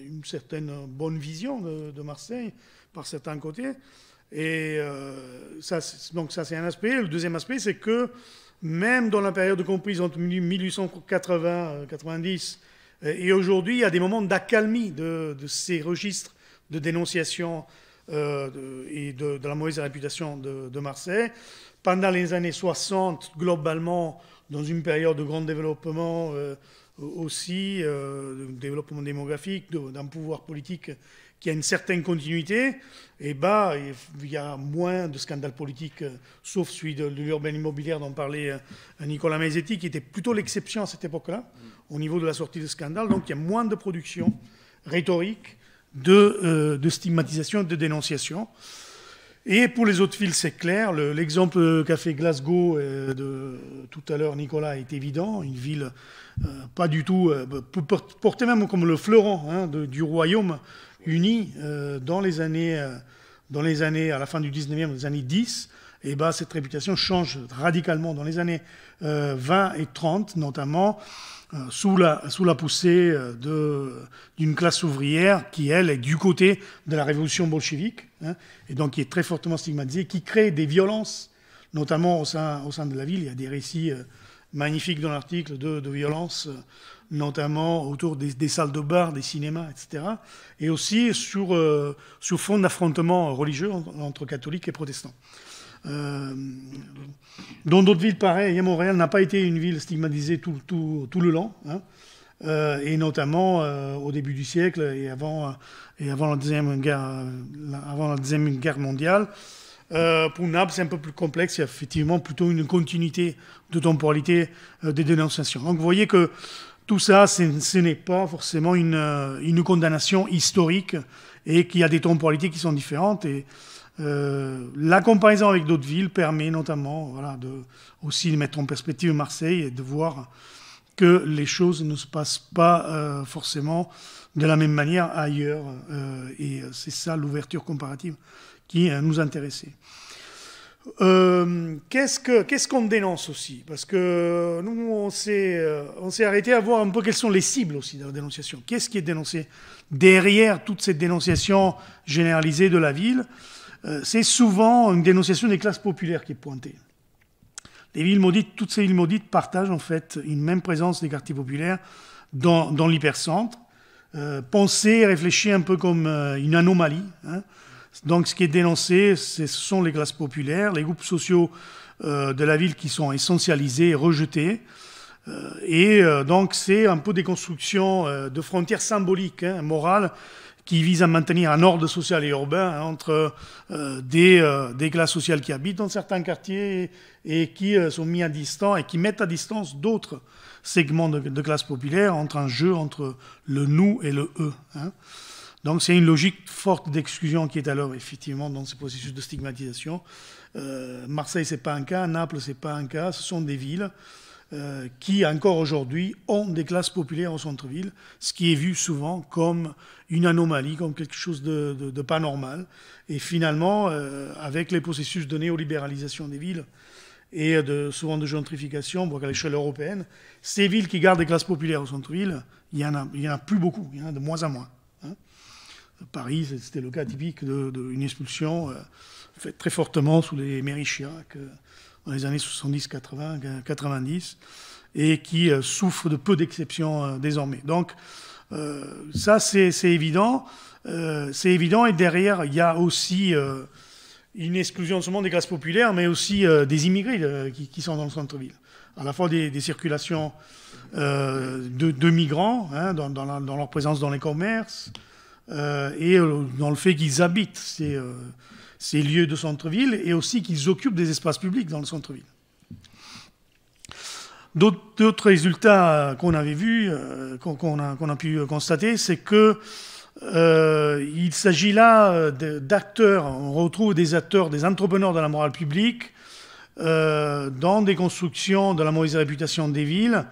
une certaine bonne vision de Marseille par certains côtés. Et donc ça, c'est un aspect. Le deuxième aspect, c'est que même dans la période comprise entre 1880 et 90 et aujourd'hui, il y a des moments d'accalmie de ces registres de dénonciation et de la mauvaise réputation de Marseille. Pendant les années 60, globalement, dans une période de grand développement aussi, de développement démographique, d'un pouvoir politique qui a une certaine continuité, il y a moins de scandales politiques, sauf celui de l'urbaine immobilière dont parlait Nicolas Maisetti, qui était plutôt l'exception à cette époque-là, au niveau de la sortie de scandale. Donc il y a moins de production rhétorique, de stigmatisation et de dénonciation. Et pour les autres villes, c'est clair. L'exemple qu'a fait Glasgow de tout à l'heure, Nicolas, est évident. Une ville pas du tout portée même comme le fleuron du royaume uni dans les années à la fin du 19e, dans les années 10. Et ben, cette réputation change radicalement dans les années 20 et 30, notamment sous la poussée d'une classe ouvrière qui, elle, est du côté de la révolution bolchevique, et donc qui est très fortement stigmatisée, qui crée des violences, notamment au sein de la ville. Il y a des récits magnifiques dans l'article de violences, notamment autour des salles de bar, des cinémas, etc. Et aussi sur fond d'affrontements religieux entre catholiques et protestants. Dans d'autres villes pareilles, Montréal n'a pas été une ville stigmatisée tout le long, et notamment au début du siècle et avant la Deuxième Guerre mondiale. Pour Naples, c'est un peu plus complexe, il y a effectivement plutôt une continuité de temporalité des dénonciations. Donc vous voyez que tout ça, ce n'est pas forcément une condamnation historique et qu'il y a des temporalités qui sont différentes. Et la comparaison avec d'autres villes permet notamment aussi de mettre en perspective Marseille et de voir que les choses ne se passent pas forcément de la même manière ailleurs. Et c'est ça l'ouverture comparative qui nous intéressait. Qu'est-ce qu'on dénonce aussi? Parce que nous, on s'est arrêté à voir un peu quelles sont les cibles aussi de la dénonciation. Qu'est-ce qui est dénoncé derrière toute cette dénonciation généralisée de la ville? C'est souvent une dénonciation des classes populaires qui est pointée. Les villes maudites, toutes ces villes maudites partagent en fait une même présence des quartiers populaires dans l'hypercentre, pensée, réfléchie un peu comme une anomalie. Donc ce qui est dénoncé, ce sont les classes populaires, les groupes sociaux de la ville qui sont essentialisés, rejetés. Donc c'est un peu des constructions de frontières symboliques, morales, qui visent à maintenir un ordre social et urbain entre des classes sociales qui habitent dans certains quartiers et qui sont mis à distance et qui mettent à distance d'autres segments de classes populaires entre un jeu entre le nous et le eux. Donc c'est une logique forte d'exclusion qui est alors effectivement dans ce processus de stigmatisation. Marseille, c'est pas un cas, Naples, c'est pas un cas. Ce sont des villes qui, encore aujourd'hui, ont des classes populaires au centre-ville, ce qui est vu souvent comme une anomalie, comme quelque chose de pas normal. Et finalement, avec les processus de néolibéralisation des villes et souvent de gentrification, voire à l'échelle européenne, ces villes qui gardent des classes populaires au centre-ville, il y en a plus beaucoup, il y en a de moins en moins. Paris, c'était le cas typique d'une expulsion faite très fortement sous les mairies Chirac dans les années 70, 80, 90, et qui souffre de peu d'exceptions désormais. Donc ça, c'est évident. C'est évident, et derrière, il y a aussi une exclusion non seulement des classes populaires, mais aussi des immigrés qui sont dans le centre-ville. À la fois des circulations de migrants, dans leur présence dans les commerces, et dans le fait qu'ils habitent ces lieux de centre-ville et aussi qu'ils occupent des espaces publics dans le centre-ville. D'autres résultats qu'on avait vus, qu'on a pu constater, c'est que il s'agit là d'acteurs, on retrouve des acteurs, des entrepreneurs de la morale publique dans des constructions de la mauvaise réputation des villes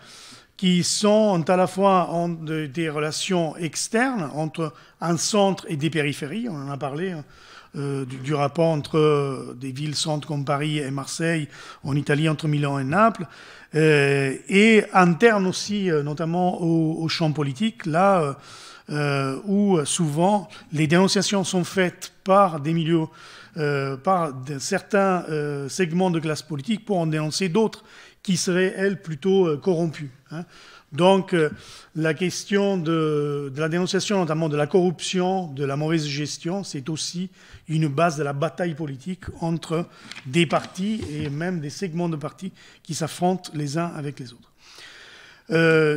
qui sont à la fois des relations externes entre un centre et des périphéries. On en a parlé du rapport entre des villes-centres comme Paris et Marseille, en Italie entre Milan et Naples, et internes aussi, notamment au champ politique, là où souvent les dénonciations sont faites par des milieux, par certains segments de classe politique pour en dénoncer d'autres qui seraient, elles, plutôt corrompues. Donc, la question de la dénonciation, notamment de la corruption, de la mauvaise gestion, c'est aussi une base de la bataille politique entre des partis et même des segments de partis qui s'affrontent les uns avec les autres.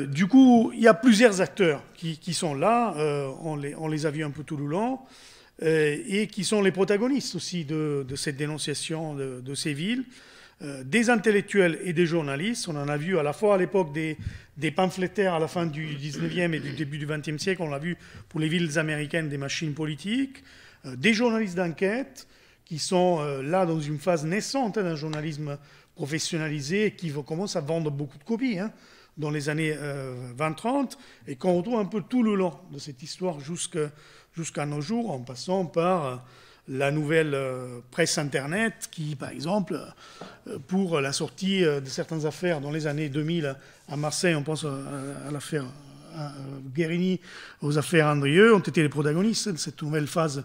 Du coup, il y a plusieurs acteurs qui sont là, on les a vus un peu tout le long, et qui sont les protagonistes aussi de cette dénonciation de ces villes. Des intellectuels et des journalistes. On en a vu à la fois à l'époque des pamphlétaires à la fin du 19e et du début du 20e siècle. On l'a vu pour les villes américaines des machines politiques. Des journalistes d'enquête qui sont là dans une phase naissante d'un journalisme professionnalisé qui commence à vendre beaucoup de copies dans les années 20-30 et qu'on retrouve un peu tout le long de cette histoire jusqu'à nos jours, en passant par la nouvelle presse Internet qui, par exemple, pour la sortie de certaines affaires dans les années 2000 à Marseille, on pense à l'affaire Guérini, aux affaires Andrieux, ont été les protagonistes de cette nouvelle phase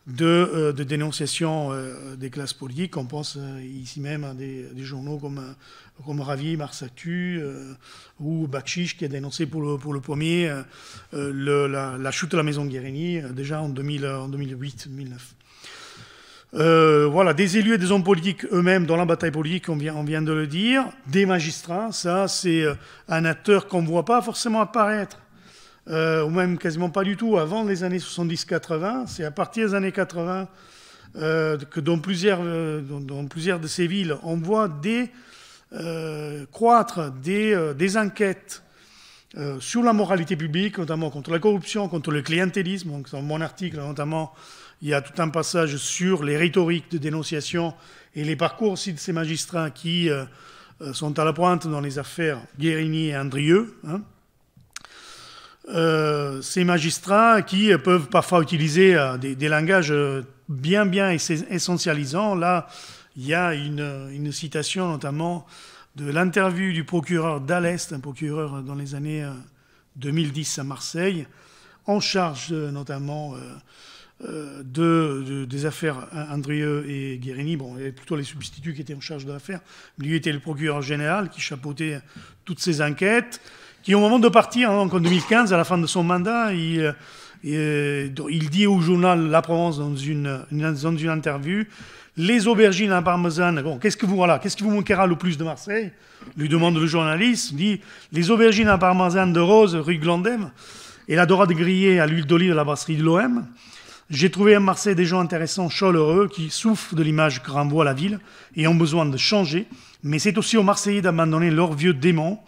de dénonciation des classes politiques. On pense ici même à des journaux comme Ravi, Marsactu ou Bakchiche qui a dénoncé pour le premier la chute de la maison Guérini déjà en 2008-2009. Voilà, des élus et des hommes politiques eux-mêmes dans la bataille politique, on vient de le dire, des magistrats, ça c'est un acteur qu'on ne voit pas forcément apparaître, ou même quasiment pas du tout, avant les années 70-80, c'est à partir des années 80 que dans plusieurs de ces villes, on voit croître des enquêtes sur la moralité publique, notamment contre la corruption, contre le clientélisme. Donc, dans mon article, notamment, il y a tout un passage sur les rhétoriques de dénonciation et les parcours aussi de ces magistrats qui sont à la pointe dans les affaires Guérini et Andrieux. Ces magistrats qui peuvent parfois utiliser des langages bien essentialisants. Là, il y a une citation notamment de l'interview du procureur d'Alest, un procureur dans les années 2010 à Marseille, en charge notamment des affaires Andrieux et Guérini. Bon, il y avait plutôt les substituts qui étaient en charge de l'affaire. Lui était le procureur général qui chapeautait toutes ces enquêtes, qui au moment de partir, donc en 2015, à la fin de son mandat, il dit au journal La Provence dans une interview: les aubergines à parmesan, bon, qu'est-ce qui vous manquera le plus de Marseille? Lui demande le journaliste. Il dit: les aubergines à parmesan de Rose, rue Glandem, et la dorade grillée à l'huile d'olive de la brasserie de l'OM. J'ai trouvé à Marseille des gens intéressants, chaleureux, qui souffrent de l'image que renvoie la ville et ont besoin de changer. Mais c'est aussi aux Marseillais d'abandonner leurs vieux démons,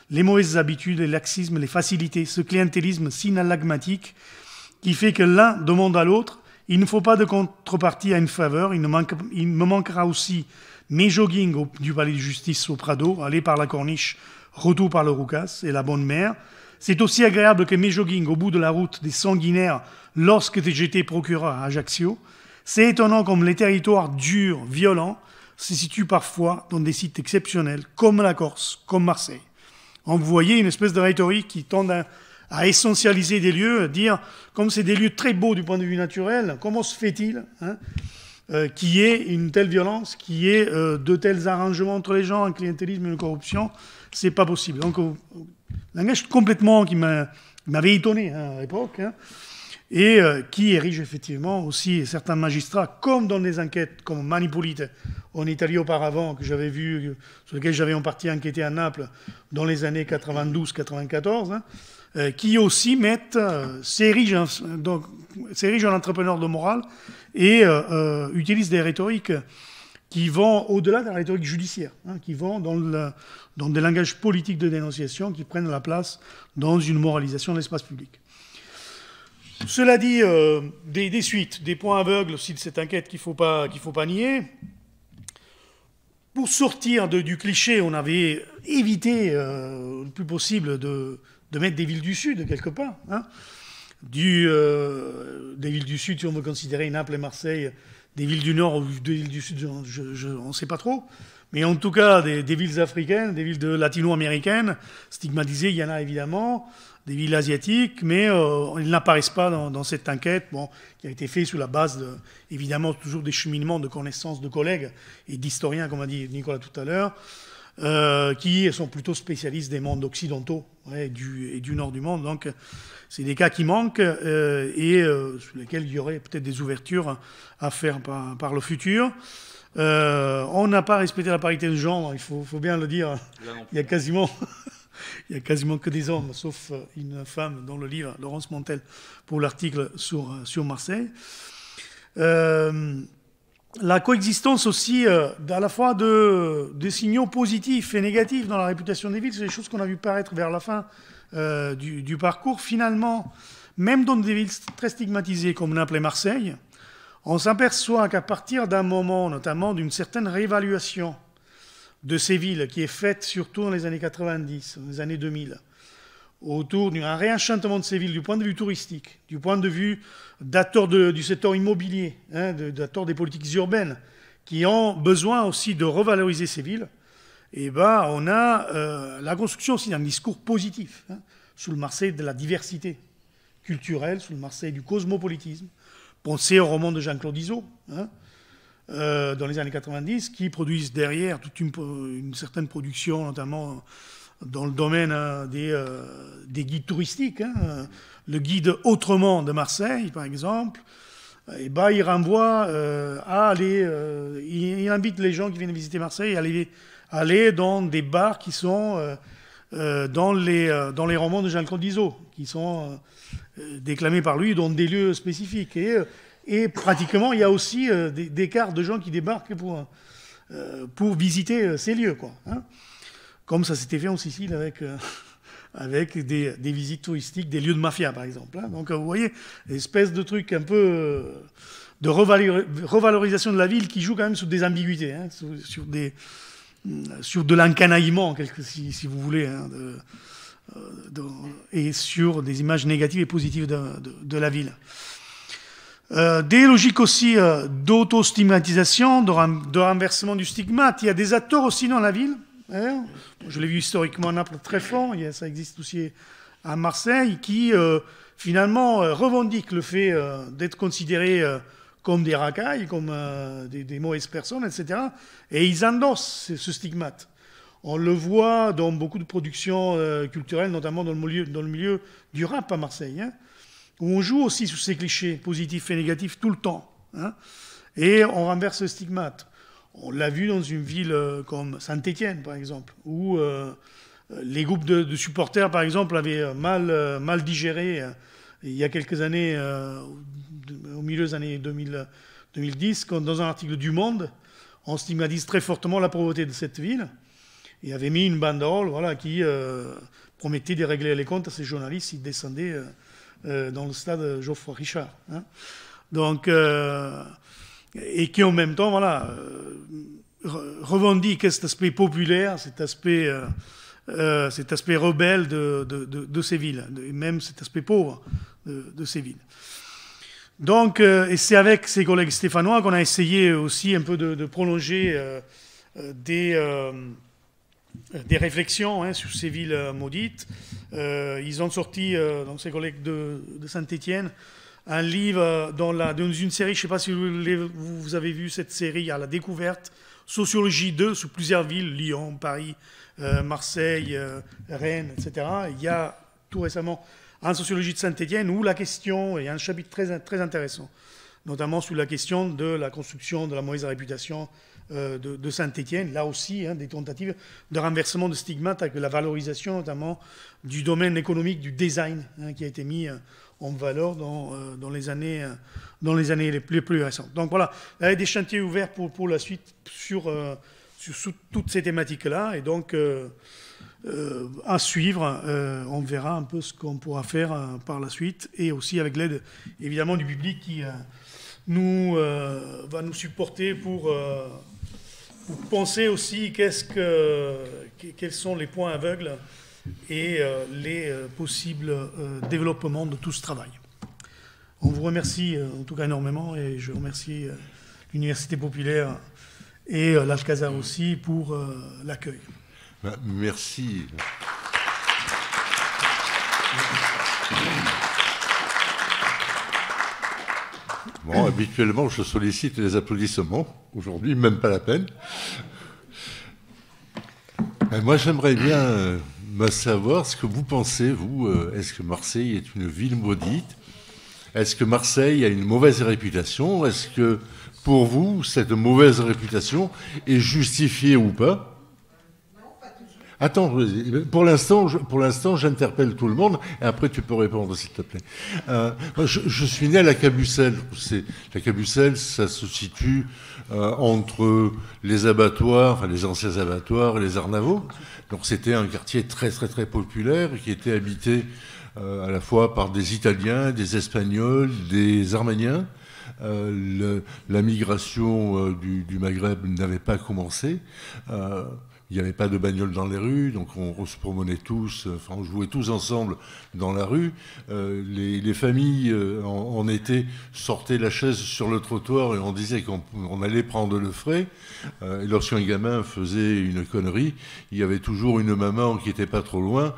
les mauvaises habitudes, les laxismes, les facilités, ce clientélisme synalagmatique qui fait que l'un demande à l'autre: il ne faut pas de contrepartie à une faveur. Il me manquera aussi mes joggings du palais de justice au Prado, aller par la Corniche, retour par le Roucas et la Bonne Mère. C'est aussi agréable que mes joggings au bout de la route des Sanguinaires lorsque j'étais procureur à Ajaccio. C'est étonnant comme les territoires durs, violents, se situent parfois dans des sites exceptionnels, comme la Corse, comme Marseille. Donc vous voyez une espèce de rhétorique qui tend à essentialiser des lieux, dire, comme c'est des lieux très beaux du point de vue naturel, comment se fait-il qu'il y ait une telle violence, qu'il y ait de tels arrangements entre les gens, un clientélisme et une corruption? C'est pas possible. Donc, un langage complètement qui m'avait étonné à l'époque, et qui érige effectivement aussi certains magistrats, comme dans les enquêtes comme Manipolite en Italie auparavant, que j'avais vu, sur lesquelles j'avais en partie enquêté à Naples dans les années 92-94, qui aussi s'érigent en entrepreneurs de morale et utilisent des rhétoriques qui vont au-delà de la rhétorique judiciaire, qui vont dans des langages politiques de dénonciation qui prennent la place dans une moralisation de l'espace public. Cela dit, des suites, des points aveugles aussi de cette enquête qu'il faut pas nier. Pour sortir du cliché, on avait évité le plus possible de mettre des villes du Sud, quelque part. Des villes du Sud, si on veut considérer Naples et Marseille, des villes du Nord ou des villes du Sud, on ne sait pas trop. Mais en tout cas, des villes africaines, des villes latino-américaines, stigmatisées, il y en a évidemment, des villes asiatiques, mais ils n'apparaissent pas dans cette enquête, qui a été faite sous la base, évidemment, toujours des cheminements de connaissances de collègues et d'historiens, comme a dit Nicolas tout à l'heure, qui sont plutôt spécialistes des mondes occidentaux et du nord du monde. Donc, c'est des cas qui manquent et sur lesquels il y aurait peut-être des ouvertures à faire par le futur. On n'a pas respecté la parité de genre, il faut bien le dire. Il y a quasiment que des hommes, sauf une femme dans le livre, Laurence Montel, pour l'article sur Marseille. La coexistence aussi, à la fois de signaux positifs et négatifs dans la réputation des villes, c'est des choses qu'on a vu paraître vers la fin du parcours. Finalement, même dans des villes très stigmatisées comme Naples et Marseille, on s'aperçoit qu'à partir d'un moment, notamment d'une certaine réévaluation de ces villes, qui est faite surtout dans les années 90, dans les années 2000, autour d'un réenchantement de ces villes du point de vue touristique, du point de vue d'acteurs du secteur immobilier, hein, d'acteurs des politiques urbaines, qui ont besoin aussi de revaloriser ces villes, et ben, on a la construction aussi d'un discours positif, hein, sous le Marseille de la diversité culturelle, sous le Marseille du cosmopolitisme. Pensez au roman de Jean-Claude Izzo, hein, dans les années 90, qui produisent derrière toute une certaine production, notamment dans le domaine des guides touristiques. Hein. Le guide Autrement de Marseille, par exemple, et ben, il renvoie à aller... il invite les gens qui viennent visiter Marseille à aller dans des bars qui sont dans les romans de Jean-Claude Izzo, qui sont déclamés par lui dans des lieux spécifiques. Et pratiquement, il y a aussi des cartes de gens qui débarquent pour visiter ces lieux, quoi, hein. Comme ça s'était fait en Sicile avec des visites touristiques, des lieux de mafia, par exemple, hein. Donc, vous voyez, l'espèce de truc un peu de revalorisation de la ville qui joue quand même sur des ambiguïtés, hein, sur de l'encanaillement, si vous voulez, hein, et sur des images négatives et positives de la ville. Des logiques aussi d'auto-stigmatisation, de renversement du stigmate. Il y a des acteurs aussi dans la ville. Hein. Je l'ai vu historiquement à Naples très fort, ça existe aussi à Marseille, qui finalement revendiquent le fait d'être considérés comme des racailles, comme des mauvaises personnes, etc. Et ils endossent ce stigmate. On le voit dans beaucoup de productions culturelles, notamment dans le milieu du rap à Marseille, hein, où on joue aussi sur ces clichés positifs et négatifs tout le temps, hein, et on renverse le stigmate. On l'a vu dans une ville comme Saint-Étienne, par exemple, où les groupes de supporters, par exemple, avaient mal digéré, il y a quelques années, au milieu des années 2010, quand dans un article du Monde, on stigmatise très fortement la pauvreté de cette ville, et avait mis une banderole, voilà, qui promettait de régler les comptes à ces journalistes s'ils descendaient dans le stade Geoffroy Richard, hein. Donc, et qui en même temps, voilà, revendique cet aspect populaire, cet aspect rebelle de ces villes, et même cet aspect pauvre de ces villes. Donc, et c'est avec ses collègues stéphanois qu'on a essayé aussi un peu de prolonger des réflexions, hein, sur ces villes maudites. Ils ont sorti, donc ses collègues de Saint-Étienne, un livre dans une série, je ne sais pas si vous avez vu cette série, à la découverte, Sociologie 2, sur plusieurs villes, Lyon, Paris, Marseille, Rennes, etc. Il y a tout récemment en Sociologie de Saint-Étienne, où la question, il y a un chapitre très, très intéressant, notamment sur la question de la construction de la mauvaise réputation de Saint-Étienne, là aussi, hein, des tentatives de renversement de stigmate avec la valorisation notamment du domaine économique du design, hein, qui a été mis en valeur dans les années les plus récentes. Donc voilà, il y a des chantiers ouverts pour la suite sur toutes ces thématiques-là, et donc à suivre, on verra un peu ce qu'on pourra faire par la suite, et aussi avec l'aide évidemment du public qui va nous supporter pour penser aussi quels sont les points aveugles et les possibles développements de tout ce travail. On vous remercie en tout cas énormément, et je remercie l'Université populaire et l'Alcazar aussi pour l'accueil. Merci. Bon, habituellement, je sollicite les applaudissements. Aujourd'hui, même pas la peine. Moi, j'aimerais bien savoir ce que vous pensez, vous. Est-ce que Marseille est une ville maudite? Est-ce que Marseille a une mauvaise réputation? Est-ce que, pour vous, cette mauvaise réputation est justifiée ou pas? Attends, pour l'instant, j'interpelle tout le monde, et après tu peux répondre, s'il te plaît. Je suis né à la Cabucelle. La Cabucelle, ça se situe entre les abattoirs, enfin les anciens abattoirs et les Arnavaux. Donc c'était un quartier très très très populaire qui était habité à la fois par des Italiens, des Espagnols, des Arméniens. la migration du Maghreb n'avait pas commencé. Il n'y avait pas de bagnole dans les rues, donc on se promenait tous, enfin on jouait tous ensemble dans la rue. Les familles en été sortaient la chaise sur le trottoir et on disait qu'on allait prendre le frais. Et lorsqu'un gamin faisait une connerie, il y avait toujours une maman qui n'était pas trop loin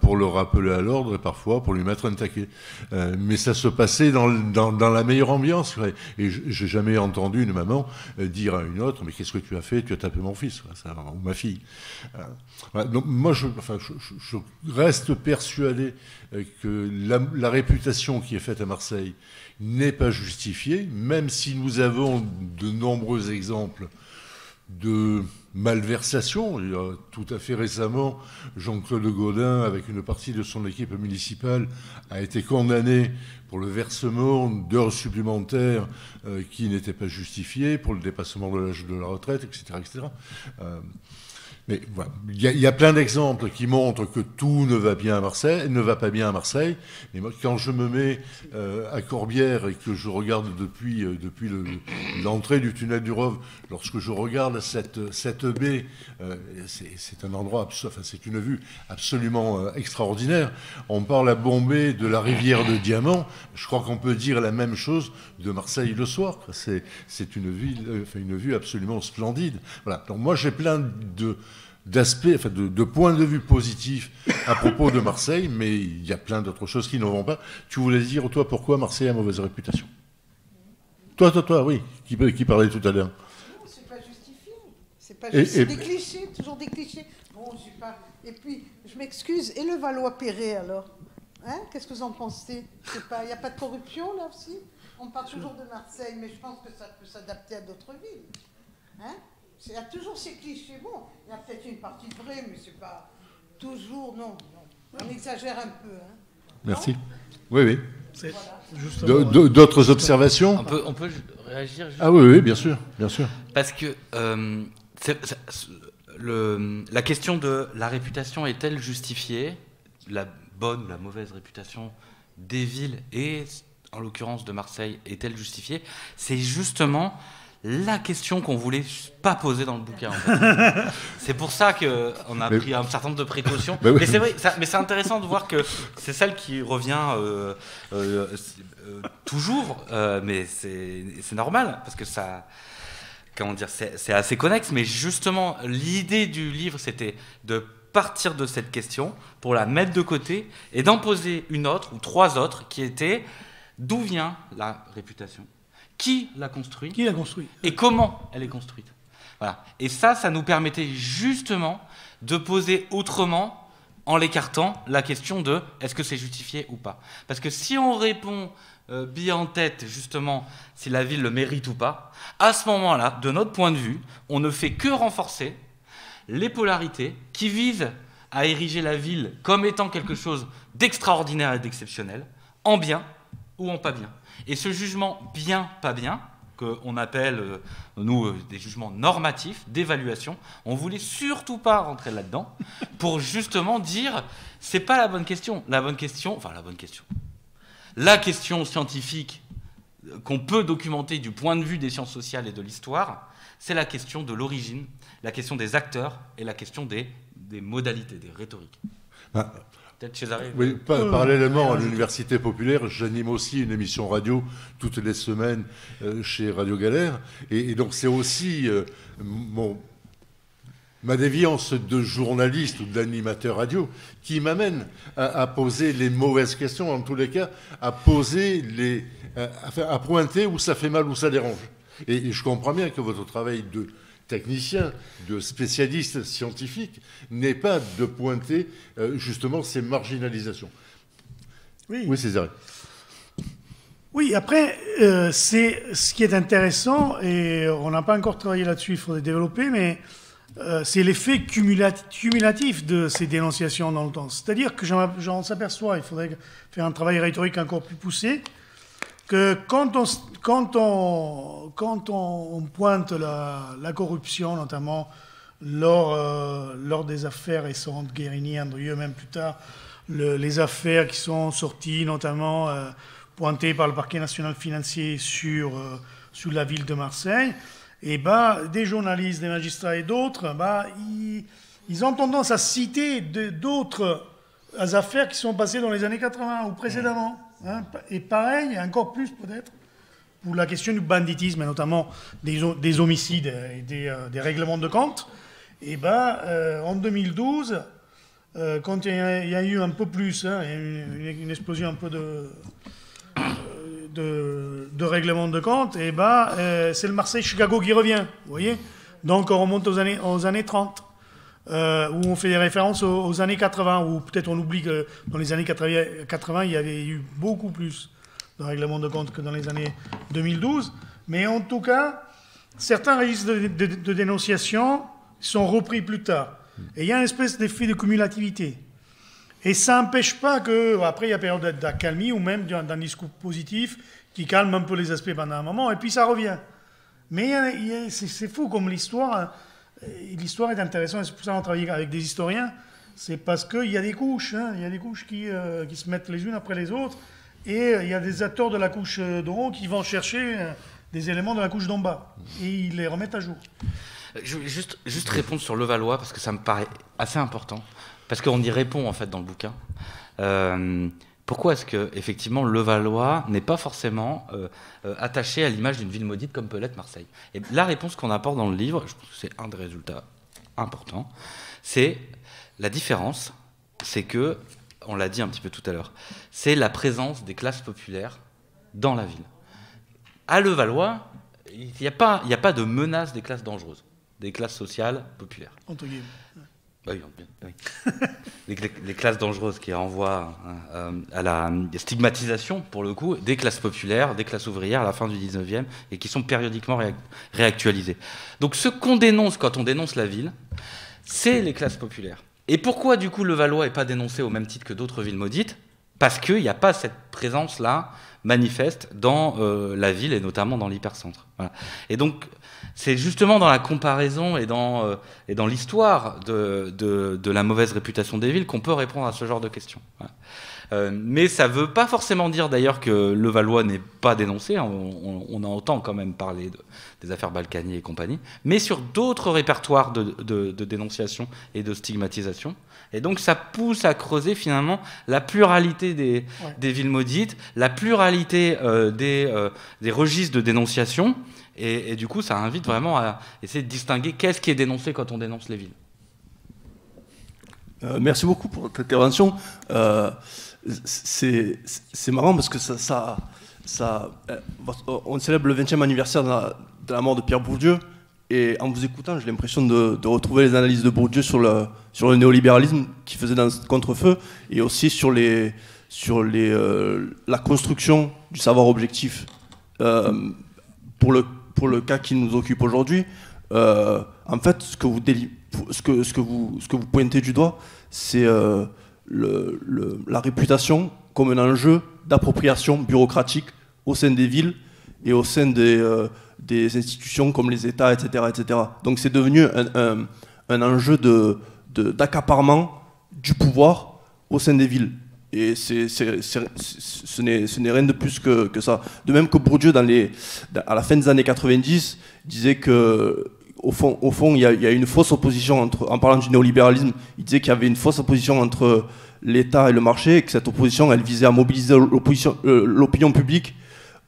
pour le rappeler à l'ordre et parfois pour lui mettre un taquet. Mais ça se passait dans la meilleure ambiance. Ouais. Et j'ai jamais entendu une maman dire à une autre « Mais qu'est-ce que tu as fait? Tu as tapé mon fils ou ma fille. » Voilà, donc moi, je reste persuadé que la réputation qui est faite à Marseille n'est pas justifiée, même si nous avons de nombreux exemples de malversation. Tout à fait récemment, Jean-Claude Gaudin, avec une partie de son équipe municipale, a été condamné pour le versement d'heures supplémentaires qui n'étaient pas justifiées, pour le dépassement de l'âge de la retraite, etc. etc. Mais voilà, il y a plein d'exemples qui montrent que tout ne va pas bien à Marseille. Mais moi, quand je me mets à Corbière et que je regarde depuis l'entrée du tunnel du Rove, lorsque je regarde cette baie, c'est un endroit, c'est une vue absolument extraordinaire. On parle à Bombay de la rivière de Diamant. Je crois qu'on peut dire la même chose de Marseille le soir. C'est une vue absolument splendide. Voilà. Donc moi, j'ai plein d'aspects, de points de vue positifs à propos de Marseille, mais il y a plein d'autres choses qui ne vont pas. Tu voulais dire, toi, pourquoi Marseille a mauvaise réputation? Toi, oui, qui parlait tout à l'heure. Non, c'est pas justifié. C'est pas justifié. Des clichés, toujours des clichés. Bon, je sais pas. Et puis, je m'excuse, et le Valois-Perret, alors? Hein? Qu'est-ce que vous en pensez? Il n'y a pas de corruption, là aussi? On parle toujours de Marseille, mais je pense que ça peut s'adapter à d'autres villes. Hein? Il y a toujours ces clichés. Bon, il y a peut-être une partie de vrai, mais c'est pas toujours. Non. On exagère un peu. Hein. Merci. Oui. Voilà. D'autres observations? On peut réagir juste... Ah oui, bien sûr. Parce que la question de la réputation est-elle justifiée, la bonne ou la mauvaise réputation des villes et, en l'occurrence de Marseille, est-elle justifiée? C'est justement la question qu'on voulait pas poser dans le bouquin. En fait. C'est pour ça qu'on a pris un certain nombre de précautions. Oui. Mais c'est vrai, mais c'est intéressant de voir que c'est celle qui revient toujours, mais c'est normal parce que ça, comment dire, c'est assez connexe. Mais justement, l'idée du livre, c'était de partir de cette question pour la mettre de côté et d'en poser une autre ou trois autres qui étaient d'où vient la réputation? Qui l'a construit? Et comment elle est construite? Voilà. Et ça nous permettait justement de poser autrement, en l'écartant, la question de est-ce que c'est justifié ou pas? Parce que si on répond bien en tête, justement, si la ville le mérite ou pas, à ce moment-là, de notre point de vue, on ne fait que renforcer les polarités qui visent à ériger la ville comme étant quelque chose d'extraordinaire et d'exceptionnel, en bien ou en pas bien. Et ce jugement bien, pas bien, qu'on appelle, nous, des jugements normatifs, d'évaluation, on voulait surtout pas rentrer là-dedans pour justement dire, c'est pas la bonne question. La question scientifique qu'on peut documenter du point de vue des sciences sociales et de l'histoire, c'est la question de l'origine, la question des acteurs et la question des modalités, des rhétoriques. Oui, parallèlement à l'Université populaire, j'anime aussi une émission radio toutes les semaines chez Radio Galère. Et donc c'est aussi ma déviance de journaliste ou d'animateur radio qui m'amène à poser les mauvaises questions, en tous les cas, à pointer où ça fait mal, où ça dérange. Et je comprends bien que votre travail de technicien, de spécialiste scientifique, n'est pas de pointer justement ces marginalisations. Oui, César. Oui, après, c'est ce qui est intéressant, et on n'a pas encore travaillé là-dessus, il faudrait développer, mais c'est l'effet cumulatif de ces dénonciations dans le temps. C'est-à-dire que j'en s'aperçoit, il faudrait faire un travail rhétorique encore plus poussé, que quand on pointe la corruption, notamment lors des affaires récentes, Guérini, Andrieux, même plus tard, les affaires qui sont sorties, notamment pointés par le parquet national financier sur la ville de Marseille, et des journalistes, des magistrats et d'autres, ils ont tendance à citer d'autres affaires qui sont passées dans les années 80 ou précédemment. Hein. Et pareil, encore plus peut-être, pour la question du banditisme, et notamment des homicides et des règlements de compte. Et en 2012, quand il y a eu un peu plus, hein, il y a eu une explosion un peu de règlement de compte, c'est le Marseille-Chicago qui revient, vous voyez. Donc on remonte aux années 30, où on fait des références aux années 80, où peut-être on oublie que dans les années 80, il y avait eu beaucoup plus de règlement de compte que dans les années 2012. Mais en tout cas, certains registres de dénonciation sont repris plus tard. Et il y a une espèce d'effet de cumulativité. Et ça n'empêche pas qu'après, il y a une période d'accalmie ou même d'un discours positif qui calme un peu les aspects pendant un moment, et puis ça revient. Mais c'est fou comme l'histoire est intéressante, et c'est pour ça qu'on travaille avec des historiens, c'est parce qu'il y a des couches, hein, il y a des couches qui se mettent les unes après les autres, et il y a des acteurs de la couche d'en haut qui vont chercher des éléments de la couche d'en bas, et ils les remettent à jour. Je vais juste répondre sur Levallois, parce que ça me paraît assez important, parce qu'on y répond en fait dans le bouquin. Pourquoi est-ce que effectivement Levallois n'est pas forcément attaché à l'image d'une ville maudite comme peut l'être Marseille? Et la réponse qu'on apporte dans le livre, je pense que c'est un des résultats importants, c'est la différence, c'est que, on l'a dit un petit peu tout à l'heure, c'est la présence des classes populaires dans la ville. À Levallois, il n'y a pas de menace des classes dangereuses, des classes sociales populaires. Entre guillemets. Oui. Les classes dangereuses qui renvoient à la stigmatisation, pour le coup, des classes populaires, des classes ouvrières à la fin du 19e, et qui sont périodiquement réactualisées. Donc ce qu'on dénonce quand on dénonce la ville, c'est les classes populaires. Et pourquoi, du coup, Levallois n'est pas dénoncé au même titre que d'autres villes maudites? Parce qu'il n'y a pas cette présence-là manifeste dans la ville, et notamment dans l'hypercentre. Voilà. Et donc, c'est justement dans la comparaison et dans l'histoire de la mauvaise réputation des villes qu'on peut répondre à ce genre de questions. Voilà. Mais ça ne veut pas forcément dire d'ailleurs que Levallois n'est pas dénoncé. On entend quand même parler des affaires Balkany et compagnie, mais sur d'autres répertoires de dénonciation et de stigmatisation. Et donc ça pousse à creuser finalement la pluralité des villes maudites, la pluralité des registres de dénonciation. Et du coup, ça invite vraiment à essayer de distinguer qu'est-ce qui est dénoncé quand on dénonce les villes. Merci beaucoup pour votre intervention. C'est marrant parce que on célèbre le 20e anniversaire de la mort de Pierre Bourdieu, et en vous écoutant, j'ai l'impression de retrouver les analyses de Bourdieu sur le néolibéralisme qui faisait dans contre-feu, et aussi sur la construction du savoir objectif. Pour le cas qui nous occupe aujourd'hui, en fait, ce que vous pointez du doigt, c'est la réputation comme un enjeu d'appropriation bureaucratique au sein des villes et au sein des institutions comme les États, etc. etc. Donc c'est devenu un enjeu d'accaparement du pouvoir au sein des villes. Et ce n'est rien de plus que ça. De même que Bourdieu, à la fin des années 90, disait que au fond, il y a une fausse opposition en parlant du néolibéralisme. Il disait qu'il y avait une fausse opposition entre l'État et le marché, et que cette opposition, elle visait à mobiliser l'opinion publique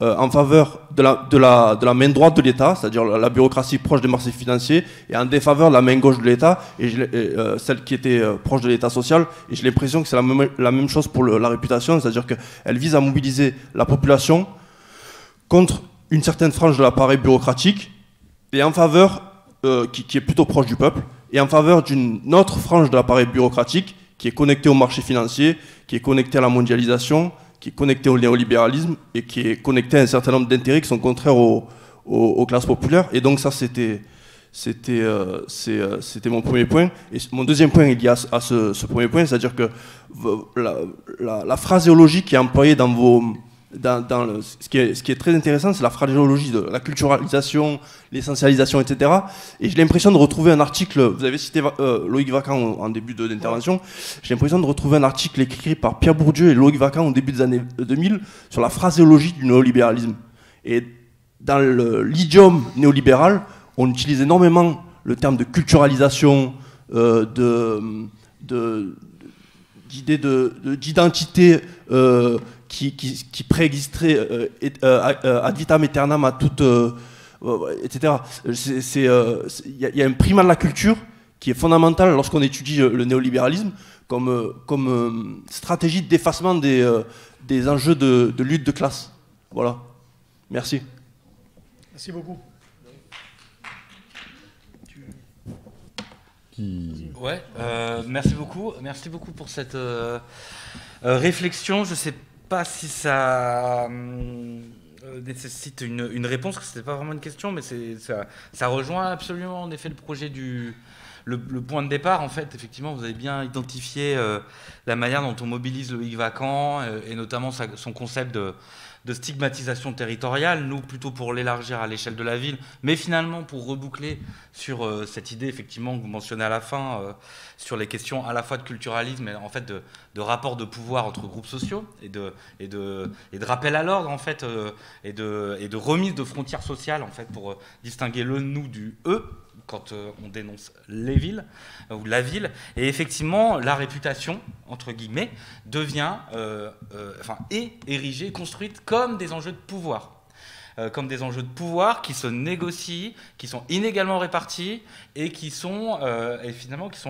en faveur de la main droite de l'État, c'est-à-dire la bureaucratie proche des marchés financiers, et en défaveur de la main gauche de l'État, et celle qui était proche de l'État social. Et j'ai l'impression que c'est la même chose pour la réputation, c'est-à-dire qu'elle vise à mobiliser la population contre une certaine frange de l'appareil bureaucratique, et en faveur, qui est plutôt proche du peuple, et en faveur d'une autre frange de l'appareil bureaucratique qui est connectée au marché financier, qui est connectée à la mondialisation, qui est connecté au néolibéralisme, et qui est connecté à un certain nombre d'intérêts qui sont contraires aux classes populaires. Et donc ça, c'était mon premier point. Et mon deuxième point est lié à ce premier point, c'est-à-dire que la phraséologie qui est employée dans ce qui est très intéressant, c'est la phraséologie de la culturalisation, l'essentialisation, etc. Et j'ai l'impression de retrouver un article, vous avez cité Loïc Vacan en début d'intervention, j'ai l'impression de retrouver un article écrit par Pierre Bourdieu et Loïc Vacan au début des années 2000 sur la phraséologie du néolibéralisme. Et dans l'idiome néolibéral, on utilise énormément le terme de culturalisation, d'identité qui préexisterait ad vitam aeternam à toute, etc. Il y a un primat de la culture qui est fondamental lorsqu'on étudie le néolibéralisme comme stratégie d'effacement des enjeux de lutte de classe. Voilà. Merci. Merci beaucoup. Ouais, merci beaucoup pour cette réflexion. Je ne sais pas si ça nécessite une réponse, parce que ce n'est pas vraiment une question, mais ça rejoint absolument en effet le projet le point de départ. En fait, effectivement, vous avez bien identifié la manière dont on mobilise Loïc Vacan et notamment son concept de stigmatisation territoriale, nous plutôt pour l'élargir à l'échelle de la ville, mais finalement pour reboucler sur cette idée effectivement que vous mentionnez à la fin, sur les questions à la fois de culturalisme et en fait de rapport de pouvoir entre groupes sociaux et de rappel à l'ordre en fait et de remise de frontières sociales en fait pour distinguer le nous du eux quand on dénonce les villes ou la ville. Et effectivement, la réputation, entre guillemets, devient, est érigée, construite comme des enjeux de pouvoir. Comme des enjeux de pouvoir qui se négocient, qui sont inégalement répartis et qui sont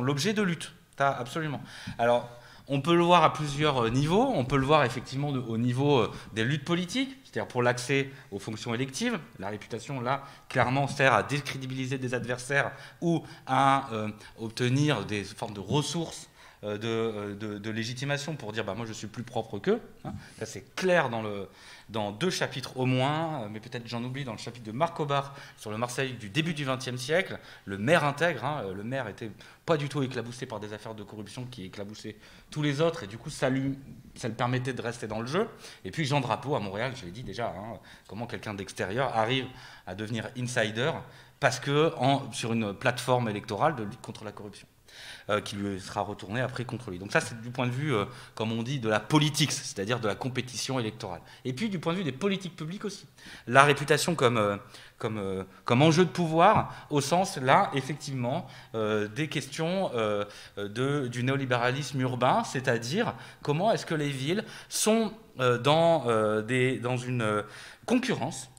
l'objet de lutte. Absolument. Alors, on peut le voir à plusieurs niveaux. On peut le voir effectivement au niveau des luttes politiques, c'est-à-dire pour l'accès aux fonctions électives. La réputation, là, clairement sert à décrédibiliser des adversaires ou à obtenir des formes de ressources de légitimation pour dire moi je suis plus propre qu'eux. Ça c'est clair dans 2 chapitres au moins, mais peut-être j'en oublie, dans le chapitre de Marc Aubard sur le Marseille du début du XXe siècle. Le maire intègre, le maire était pas du tout éclaboussé par des affaires de corruption qui éclaboussaient tous les autres, et du coup ça le permettait de rester dans le jeu. Et puis Jean Drapeau à Montréal, je l'ai dit déjà, comment quelqu'un d'extérieur arrive à devenir insider parce que sur une plateforme électorale de lutte contre la corruption. Qui lui sera retourné après contre lui. Donc ça, c'est du point de vue, comme on dit, de la politique, c'est-à-dire de la compétition électorale. Et puis du point de vue des politiques publiques aussi. La réputation comme enjeu de pouvoir, au sens, là, effectivement, des questions du néolibéralisme urbain, c'est-à-dire comment est-ce que les villes sont dans une concurrence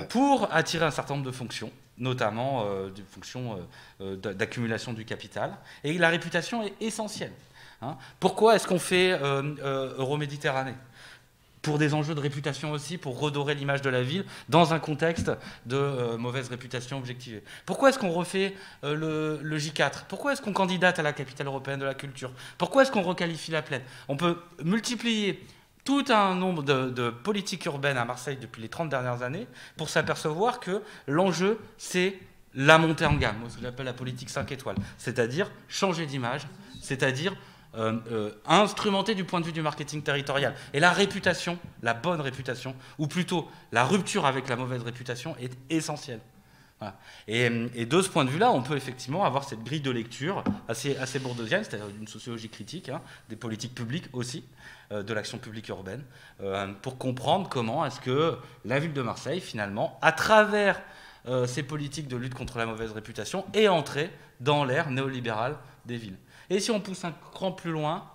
pour attirer un certain nombre de fonctions, notamment des fonctions d'accumulation du capital. Et la réputation est essentielle. Pourquoi est-ce qu'on fait Euroméditerranée ? Pour des enjeux de réputation aussi, pour redorer l'image de la ville dans un contexte de mauvaise réputation objectivée. Pourquoi est-ce qu'on refait le J4 ? Pourquoi est-ce qu'on candidate à la capitale européenne de la culture ? Pourquoi est-ce qu'on requalifie la Plaine ? On peut multiplier tout un nombre de politiques urbaines à Marseille depuis les 30 dernières années pour s'apercevoir que l'enjeu, c'est la montée en gamme, ce que j'appelle la politique 5 étoiles, c'est-à-dire changer d'image, c'est-à-dire instrumenter du point de vue du marketing territorial. Et la réputation, la bonne réputation, ou plutôt la rupture avec la mauvaise réputation est essentielle. Voilà. Et de ce point de vue-là, on peut effectivement avoir cette grille de lecture assez bourdeusienne, c'est-à-dire d'une sociologie critique, des politiques publiques aussi, de l'action publique urbaine, pour comprendre comment est-ce que la ville de Marseille, finalement, à travers ces politiques de lutte contre la mauvaise réputation, est entrée dans l'ère néolibérale des villes. Et si on pousse un cran plus loin,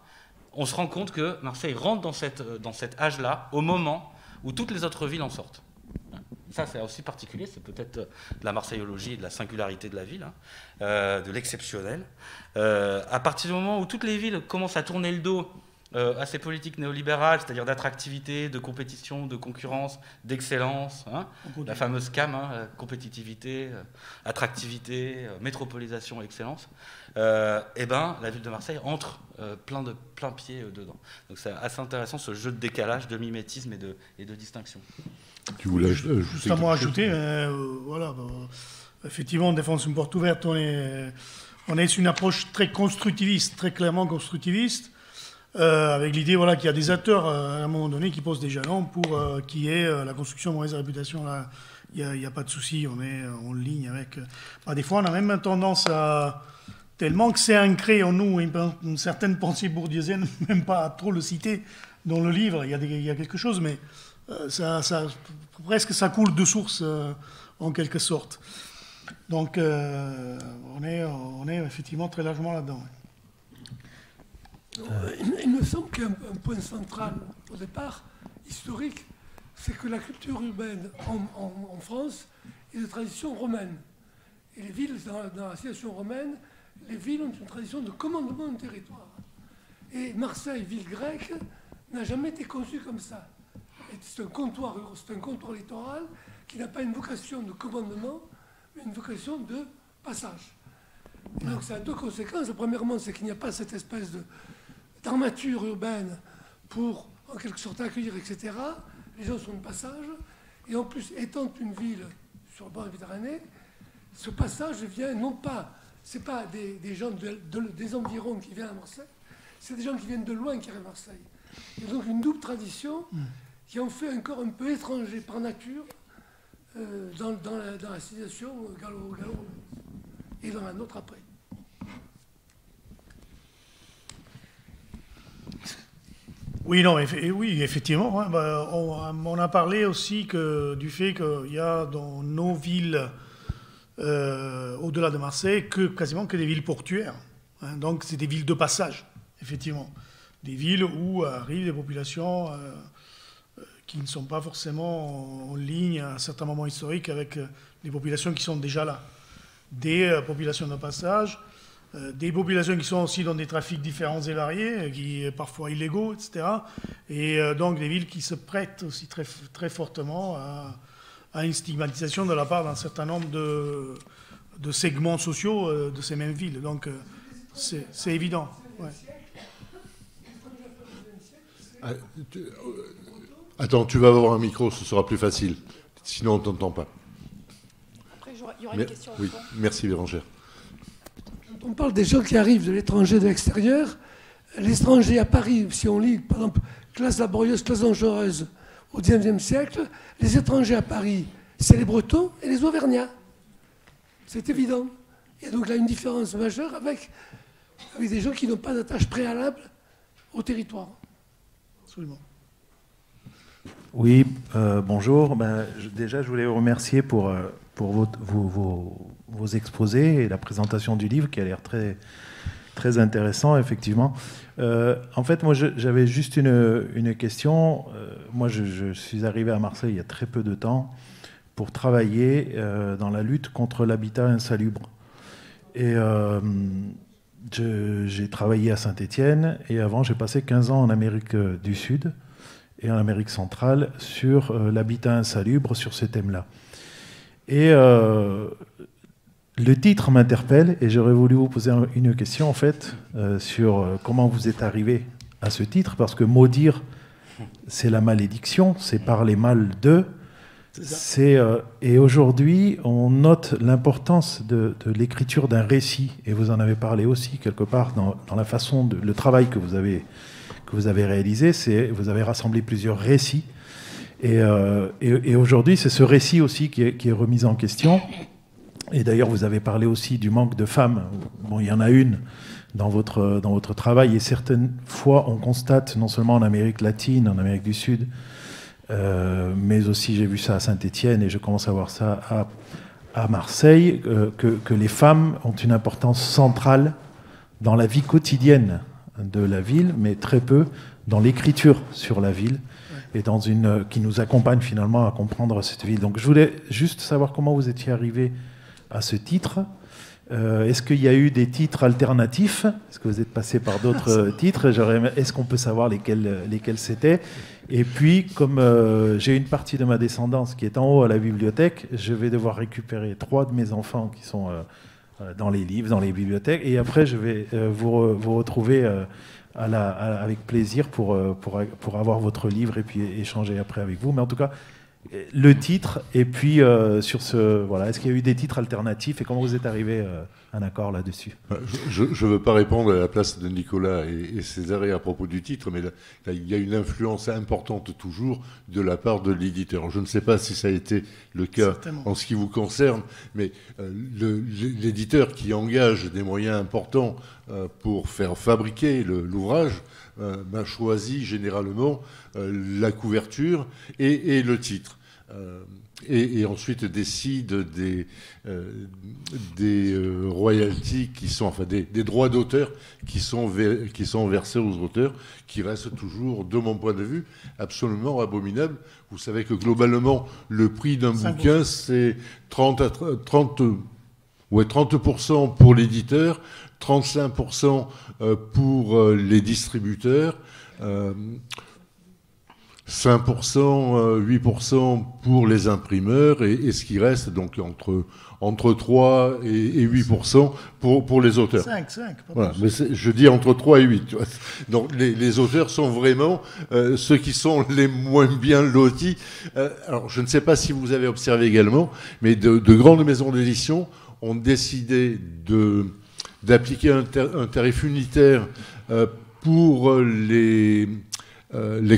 on se rend compte que Marseille rentre dans cet âge-là au moment où toutes les autres villes en sortent. Ça, c'est aussi particulier, c'est peut-être de la marseillologie et de la singularité de la ville, de l'exceptionnel. À partir du moment où toutes les villes commencent à tourner le dos à ces politiques néolibérales, c'est-à-dire d'attractivité, de compétition, de concurrence, d'excellence, la fameuse CAM, compétitivité, attractivité, métropolisation, excellence, et ben la ville de Marseille entre plein pied dedans. Donc c'est assez intéressant ce jeu de décalage, de mimétisme et de distinction. Tu voulais justement ajouter, effectivement, on défense une porte ouverte, on est sur une approche très constructiviste, très clairement constructiviste. avec l'idée voilà, qu'il y a des acteurs à un moment donné qui posent des jalons pour qu'il y ait la construction de mauvaise réputation. Là, il n'y a pas de souci, on est en ligne avec... des fois, on a même tendance à... Tellement que c'est ancré en nous, une certaine pensée bourdieusienne, même pas à trop le citer dans le livre, il y a quelque chose, mais presque ça coule de source en quelque sorte. Donc on est effectivement très largement là-dedans. Il me semble qu'un point central au départ, historique, c'est que la culture urbaine en France est de tradition romaine. Et les villes, dans la civilisation romaine, les villes ont une tradition de commandement d'un territoire. Et Marseille, ville grecque, n'a jamais été conçue comme ça. C'est un comptoir littoral qui n'a pas une vocation de commandement, mais une vocation de passage. Et donc ça a deux conséquences. Premièrement, c'est qu'il n'y a pas cette espèce d'armature urbaine pour, en quelque sorte, accueillir, etc. Les gens sont de passage. Et en plus, étant une ville sur le bord de la Méditerranée, ce passage vient non pas... Ce n'est pas des gens des environs qui viennent à Marseille, c'est des gens qui viennent de loin qui arrivent à Marseille. Il y a donc une double tradition qui en fait encore un peu étranger par nature dans la civilisation gallo-romaine. Et dans la nôtre après. Oui, non, oui, effectivement. Hein, on a parlé aussi du fait qu'il y a dans nos villes... au-delà de Marseille, quasiment que des villes portuaires. Hein. Donc c'est des villes de passage, effectivement. Des villes où arrivent des populations qui ne sont pas forcément en ligne à certains moments historiques avec des populations qui sont déjà là. Des populations de passage, des populations qui sont aussi dans des trafics différents et variés, qui parfois illégaux, etc. Et donc des villes qui se prêtent aussi très, très fortement à une stigmatisation de la part d'un certain nombre de segments sociaux de ces mêmes villes. Donc c'est évident. Ouais. Attends, tu vas avoir un micro, ce sera plus facile. Sinon, on ne t'entend pas. Après, il y aura une question. Oui, merci Bérangère. Quand on parle des gens qui arrivent de l'étranger, de l'extérieur, l'étranger à Paris, si on lit, par exemple, classe laborieuse, classe dangereuse, au XIXe siècle, les étrangers à Paris, c'est les Bretons et les Auvergnats. C'est évident. Il y a donc là une différence majeure avec des gens qui n'ont pas d'attache préalable au territoire. Oui, bonjour. Déjà, je voulais vous remercier pour vos exposés et la présentation du livre qui a l'air très, très intéressant, effectivement. En fait, moi, j'avais juste une question. Moi, je suis arrivé à Marseille il y a très peu de temps pour travailler dans la lutte contre l'habitat insalubre. Et j'ai travaillé à Saint-Étienne et avant, j'ai passé 15 ans en Amérique du Sud et en Amérique centrale sur l'habitat insalubre, sur ces thèmes-là. Et le titre m'interpelle et j'aurais voulu vous poser une question, en fait, sur comment vous êtes arrivé à ce titre, parce que maudire, c'est la malédiction, c'est parler mal d'eux. Et aujourd'hui, on note l'importance de l'écriture d'un récit, et vous en avez parlé aussi quelque part dans la façon, le travail que vous avez réalisé, vous avez rassemblé plusieurs récits, et aujourd'hui, c'est ce récit aussi qui est remis en question. Et d'ailleurs, vous avez parlé aussi du manque de femmes. Bon, il y en a une dans votre travail, et certaines fois, on constate, non seulement en Amérique latine, en Amérique du Sud, mais aussi j'ai vu ça à Saint-Étienne et je commence à voir ça à Marseille, que les femmes ont une importance centrale dans la vie quotidienne de la ville, mais très peu dans l'écriture sur la ville, et qui nous accompagne finalement à comprendre cette ville. Donc je voulais juste savoir comment vous étiez arrivé à ce titre. Est-ce qu'il y a eu des titres alternatifs? Est-ce que vous êtes passé par d'autres titres? Est-ce qu'on peut savoir lesquels c'était? Et puis, comme j'ai une partie de ma descendance qui est en haut à la bibliothèque, je vais devoir récupérer 3 de mes enfants qui sont dans les livres, dans les bibliothèques. Et après, je vais vous retrouver avec plaisir pour avoir votre livre et puis échanger après avec vous. Mais en tout cas, le titre, et puis sur ce, voilà, est-ce qu'il y a eu des titres alternatifs et comment vous êtes arrivé à un accord là-dessus? Je ne veux pas répondre à la place de Nicolas et Césarée à propos du titre, mais là, il y a une influence importante toujours de la part de l'éditeur. Je ne sais pas si ça a été le cas Certainement. en ce qui vous concerne, mais l'éditeur qui engage des moyens importants pour faire fabriquer l'ouvrage m'a choisi généralement la couverture et le titre. Et ensuite décide des royalties qui sont, enfin des droits d'auteur qui sont versés aux auteurs, qui restent toujours, de mon point de vue, absolument abominables. Vous savez que globalement, le prix d'un bouquin, c'est 30% pour l'éditeur, 35% pour les distributeurs, 5%, 8% pour les imprimeurs et ce qui reste donc entre 3 et 8% pour les auteurs. 5, voilà, mais je dis entre 3 et 8. Tu vois. Donc les auteurs sont vraiment ceux qui sont les moins bien lotis. Alors je ne sais pas si vous avez observé également, mais de grandes maisons d'édition ont décidé d'appliquer un tarif unitaire pour les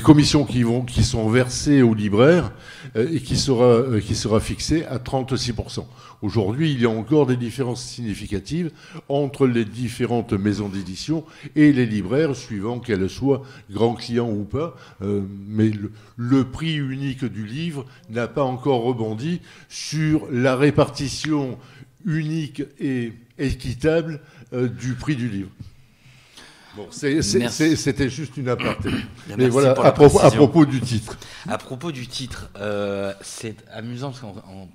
commissions qui sont versées aux libraires et qui sera fixée à 36%. Aujourd'hui, il y a encore des différences significatives entre les différentes maisons d'édition et les libraires, suivant qu'elles soient grands clients ou pas. Mais le prix unique du livre n'a pas encore rebondi sur la répartition unique et équitable du prix du livre. Bon, c'était juste une aparté. Mais voilà, à propos du titre. À propos du titre, c'est amusant parce qu'on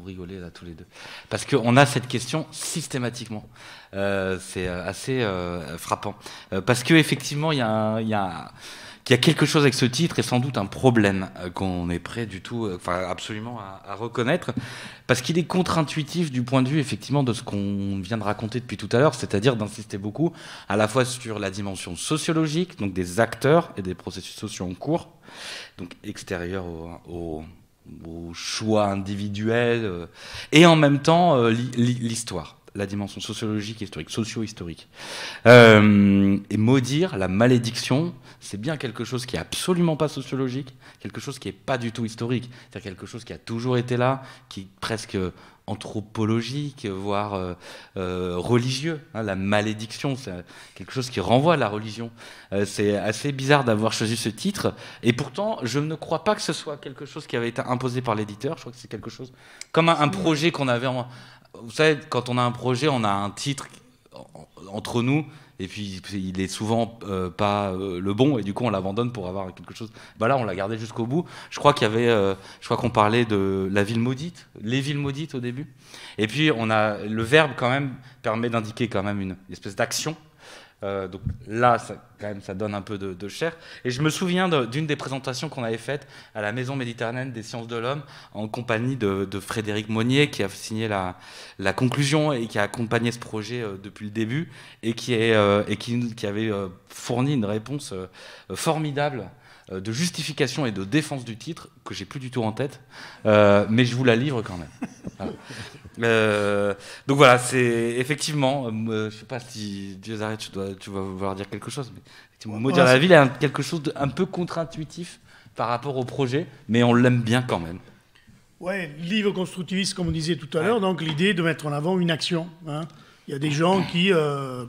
rigolait là tous les deux. Parce qu'on a cette question systématiquement. C'est assez frappant. Parce qu'effectivement, il y a quelque chose avec ce titre et sans doute un problème qu'on est prêt du tout, absolument à reconnaître, parce qu'il est contre-intuitif du point de vue effectivement de ce qu'on vient de raconter depuis tout à l'heure, c'est-à-dire d'insister beaucoup à la fois sur la dimension sociologique, donc des acteurs et des processus sociaux en cours, donc extérieurs au choix individuel, et en même temps l'histoire. La dimension sociologique et historique, socio-historique. Et maudire, la malédiction, c'est bien quelque chose qui est absolument pas sociologique, quelque chose qui est pas du tout historique, c'est-à-dire quelque chose qui a toujours été là, qui est presque anthropologique, voire religieux. Hein, la malédiction, c'est quelque chose qui renvoie à la religion. C'est assez bizarre d'avoir choisi ce titre, et pourtant, je ne crois pas que ce soit quelque chose qui avait été imposé par l'éditeur. Je crois que c'est quelque chose comme un projet qu'on avait Vous savez, quand on a un projet, on a un titre entre nous, et puis il est souvent pas le bon, et du coup on l'abandonne pour avoir quelque chose. Bah là, on l'a gardé jusqu'au bout. Je crois qu'il y avait, je crois qu'on parlait de la ville maudite, les villes maudites au début. Et puis on a le verbe quand même permet d'indiquer quand même une espèce d'action. Donc là, quand même, ça donne un peu de chair. Et je me souviens d'une des présentations qu'on avait faites à la Maison méditerranéenne des sciences de l'homme, en compagnie de Frédéric Monnier, qui a signé la conclusion et qui a accompagné ce projet depuis le début, et qui avait fourni une réponse formidable de justification et de défense du titre, que j'ai plus du tout en tête, mais je vous la livre quand même. Voilà. Donc voilà, c'est effectivement, je sais pas si Césarée, tu vas vouloir dire quelque chose, mais effectivement, maudire la ville est quelque chose d'un peu contre-intuitif par rapport au projet, mais on l'aime bien quand même. Ouais, livre constructiviste, comme on disait tout à l'heure, donc l'idée de mettre en avant une action. Hein. Il y a des gens qui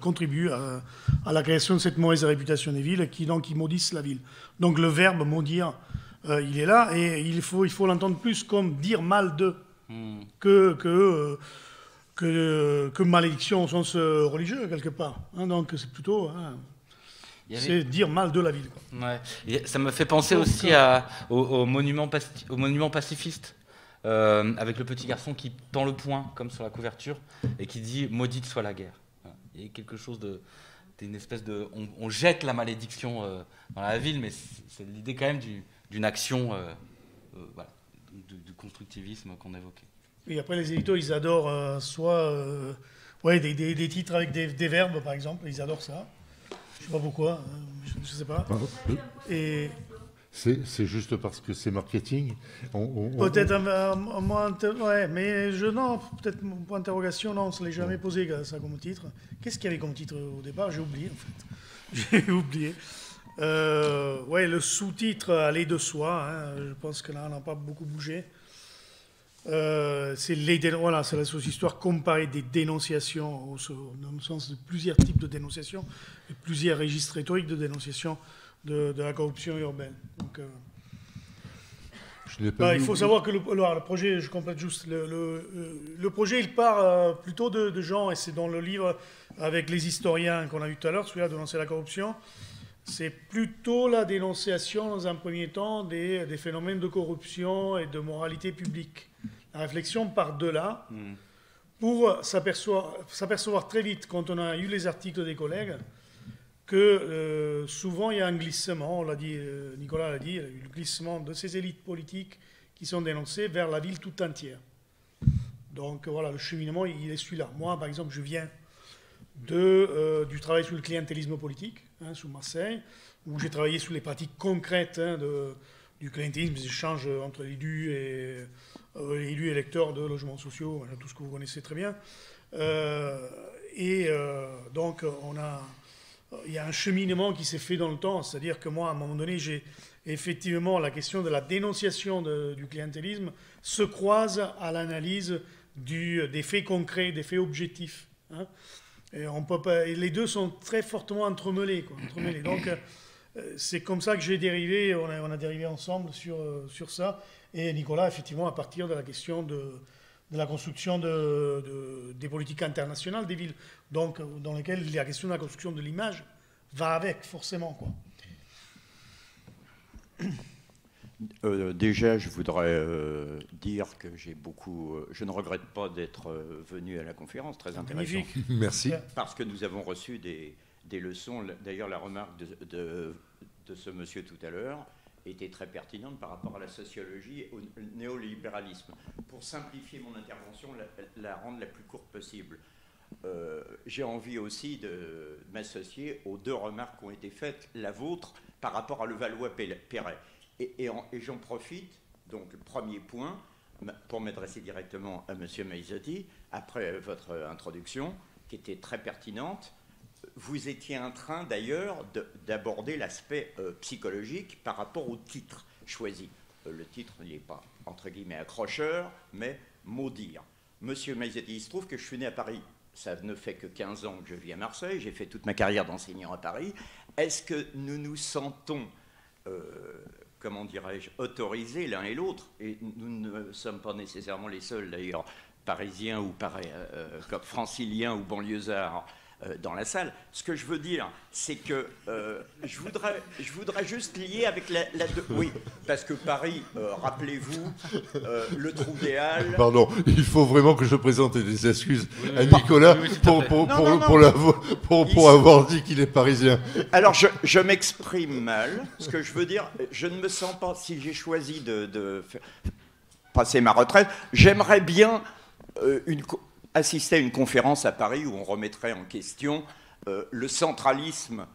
contribuent à la création de cette mauvaise réputation des villes, qui maudissent la ville. Donc le verbe maudire, il est là, et il faut l'entendre plus comme dire mal de, que malédiction au sens religieux, quelque part. Hein, donc c'est plutôt... Hein, c'est dire mal de la ville. Quoi. Ouais. Et ça me fait penser aussi au monument pacifiste. Avec le petit garçon qui tend le poing comme sur la couverture et qui dit « maudite soit la guerre ». Il y a quelque chose d'une espèce de... On jette la malédiction dans la ville, mais c'est l'idée quand même d'une action, voilà, du constructivisme qu'on évoquait. Et après, les éditeurs, ils adorent des titres avec des verbes, par exemple, ils adorent ça. Je ne sais pas pourquoi, je ne sais pas. Et... C'est juste parce que c'est marketing. Peut-être un moins... Ouais, mais non, peut-être mon point d'interrogation, non, on ne se l'est jamais posé ça comme titre. Qu'est-ce qu'il y avait comme titre au départ? J'ai oublié, en fait. J'ai oublié. Ouais, le sous-titre allait de soi. Hein, je pense que là, on n'a pas beaucoup bougé. C'est la histoire comparée des dénonciations, dans le sens de plusieurs types de dénonciations, et plusieurs registres rhétoriques de dénonciation de la corruption urbaine. Donc, il faut savoir que le projet, je complète juste, le projet, il part plutôt de gens, et c'est dans le livre avec les historiens qu'on a vu tout à l'heure, celui-là, Dénoncer la corruption, c'est plutôt la dénonciation, dans un premier temps, des phénomènes de corruption et de moralité publique. La réflexion part de là, pour s'apercevoir très vite, quand on a eu les articles des collègues, que souvent il y a un glissement, on l'a dit, Nicolas l'a dit, le glissement de ces élites politiques qui sont dénoncées vers la ville tout entière. Donc voilà, le cheminement, il est celui-là. Moi, par exemple, je viens du travail sur le clientélisme politique, sous Marseille, où j'ai travaillé sur les pratiques concrètes du clientélisme, des échanges entre élus et électeurs de logements sociaux, tout ce que vous connaissez très bien. Donc, il y a un cheminement qui s'est fait dans le temps, c'est-à-dire que moi, à un moment donné, j'ai effectivement la question de la dénonciation du clientélisme se croise à l'analyse des faits concrets, des faits objectifs. Hein. Et les deux sont très fortement entremêlés. Donc, c'est comme ça que j'ai dérivé, on a dérivé ensemble sur ça. Et Nicolas, effectivement, à partir de la question de la construction des politiques internationales des villes, donc dans lesquelles la question de la construction de l'image va avec, forcément, quoi. Déjà, je voudrais dire que je ne regrette pas d'être venu à la conférence, très intéressant. Magnifique. Merci. Parce que nous avons reçu des leçons. D'ailleurs, la remarque de ce monsieur tout à l'heure était très pertinente par rapport à la sociologie et au néolibéralisme. Pour simplifier mon intervention, la rendre la plus courte possible, j'ai envie aussi de m'associer aux deux remarques qui ont été faites, la vôtre par rapport à Levallois-Perret. Et j'en profite, donc le premier point, pour m'adresser directement à M. Maizotti, après votre introduction, qui était très pertinente. Vous étiez en train d'ailleurs d'aborder l'aspect psychologique par rapport au titre choisi. Le titre n'est pas, entre guillemets, accrocheur, mais maudire. Monsieur Maizotti, il se trouve que je suis né à Paris. Ça ne fait que 15 ans que je vis à Marseille. J'ai fait toute ma carrière d'enseignant à Paris. Est-ce que nous nous sentons, comment dirais-je, autorisés l'un et l'autre, et nous ne sommes pas nécessairement les seuls d'ailleurs, parisiens ou comme franciliens ou banlieusards, dans la salle. Ce que je veux dire, c'est que je voudrais juste lier avec oui, parce que Paris, rappelez-vous, le trou des Halles... Pardon, il faut vraiment que je présente des excuses à Nicolas pour avoir dit qu'il est parisien. Alors, je m'exprime mal. Ce que je veux dire, je ne me sens pas, si j'ai choisi de passer ma retraite, j'aimerais bien assister à une conférence à Paris où on remettrait en question le centralisme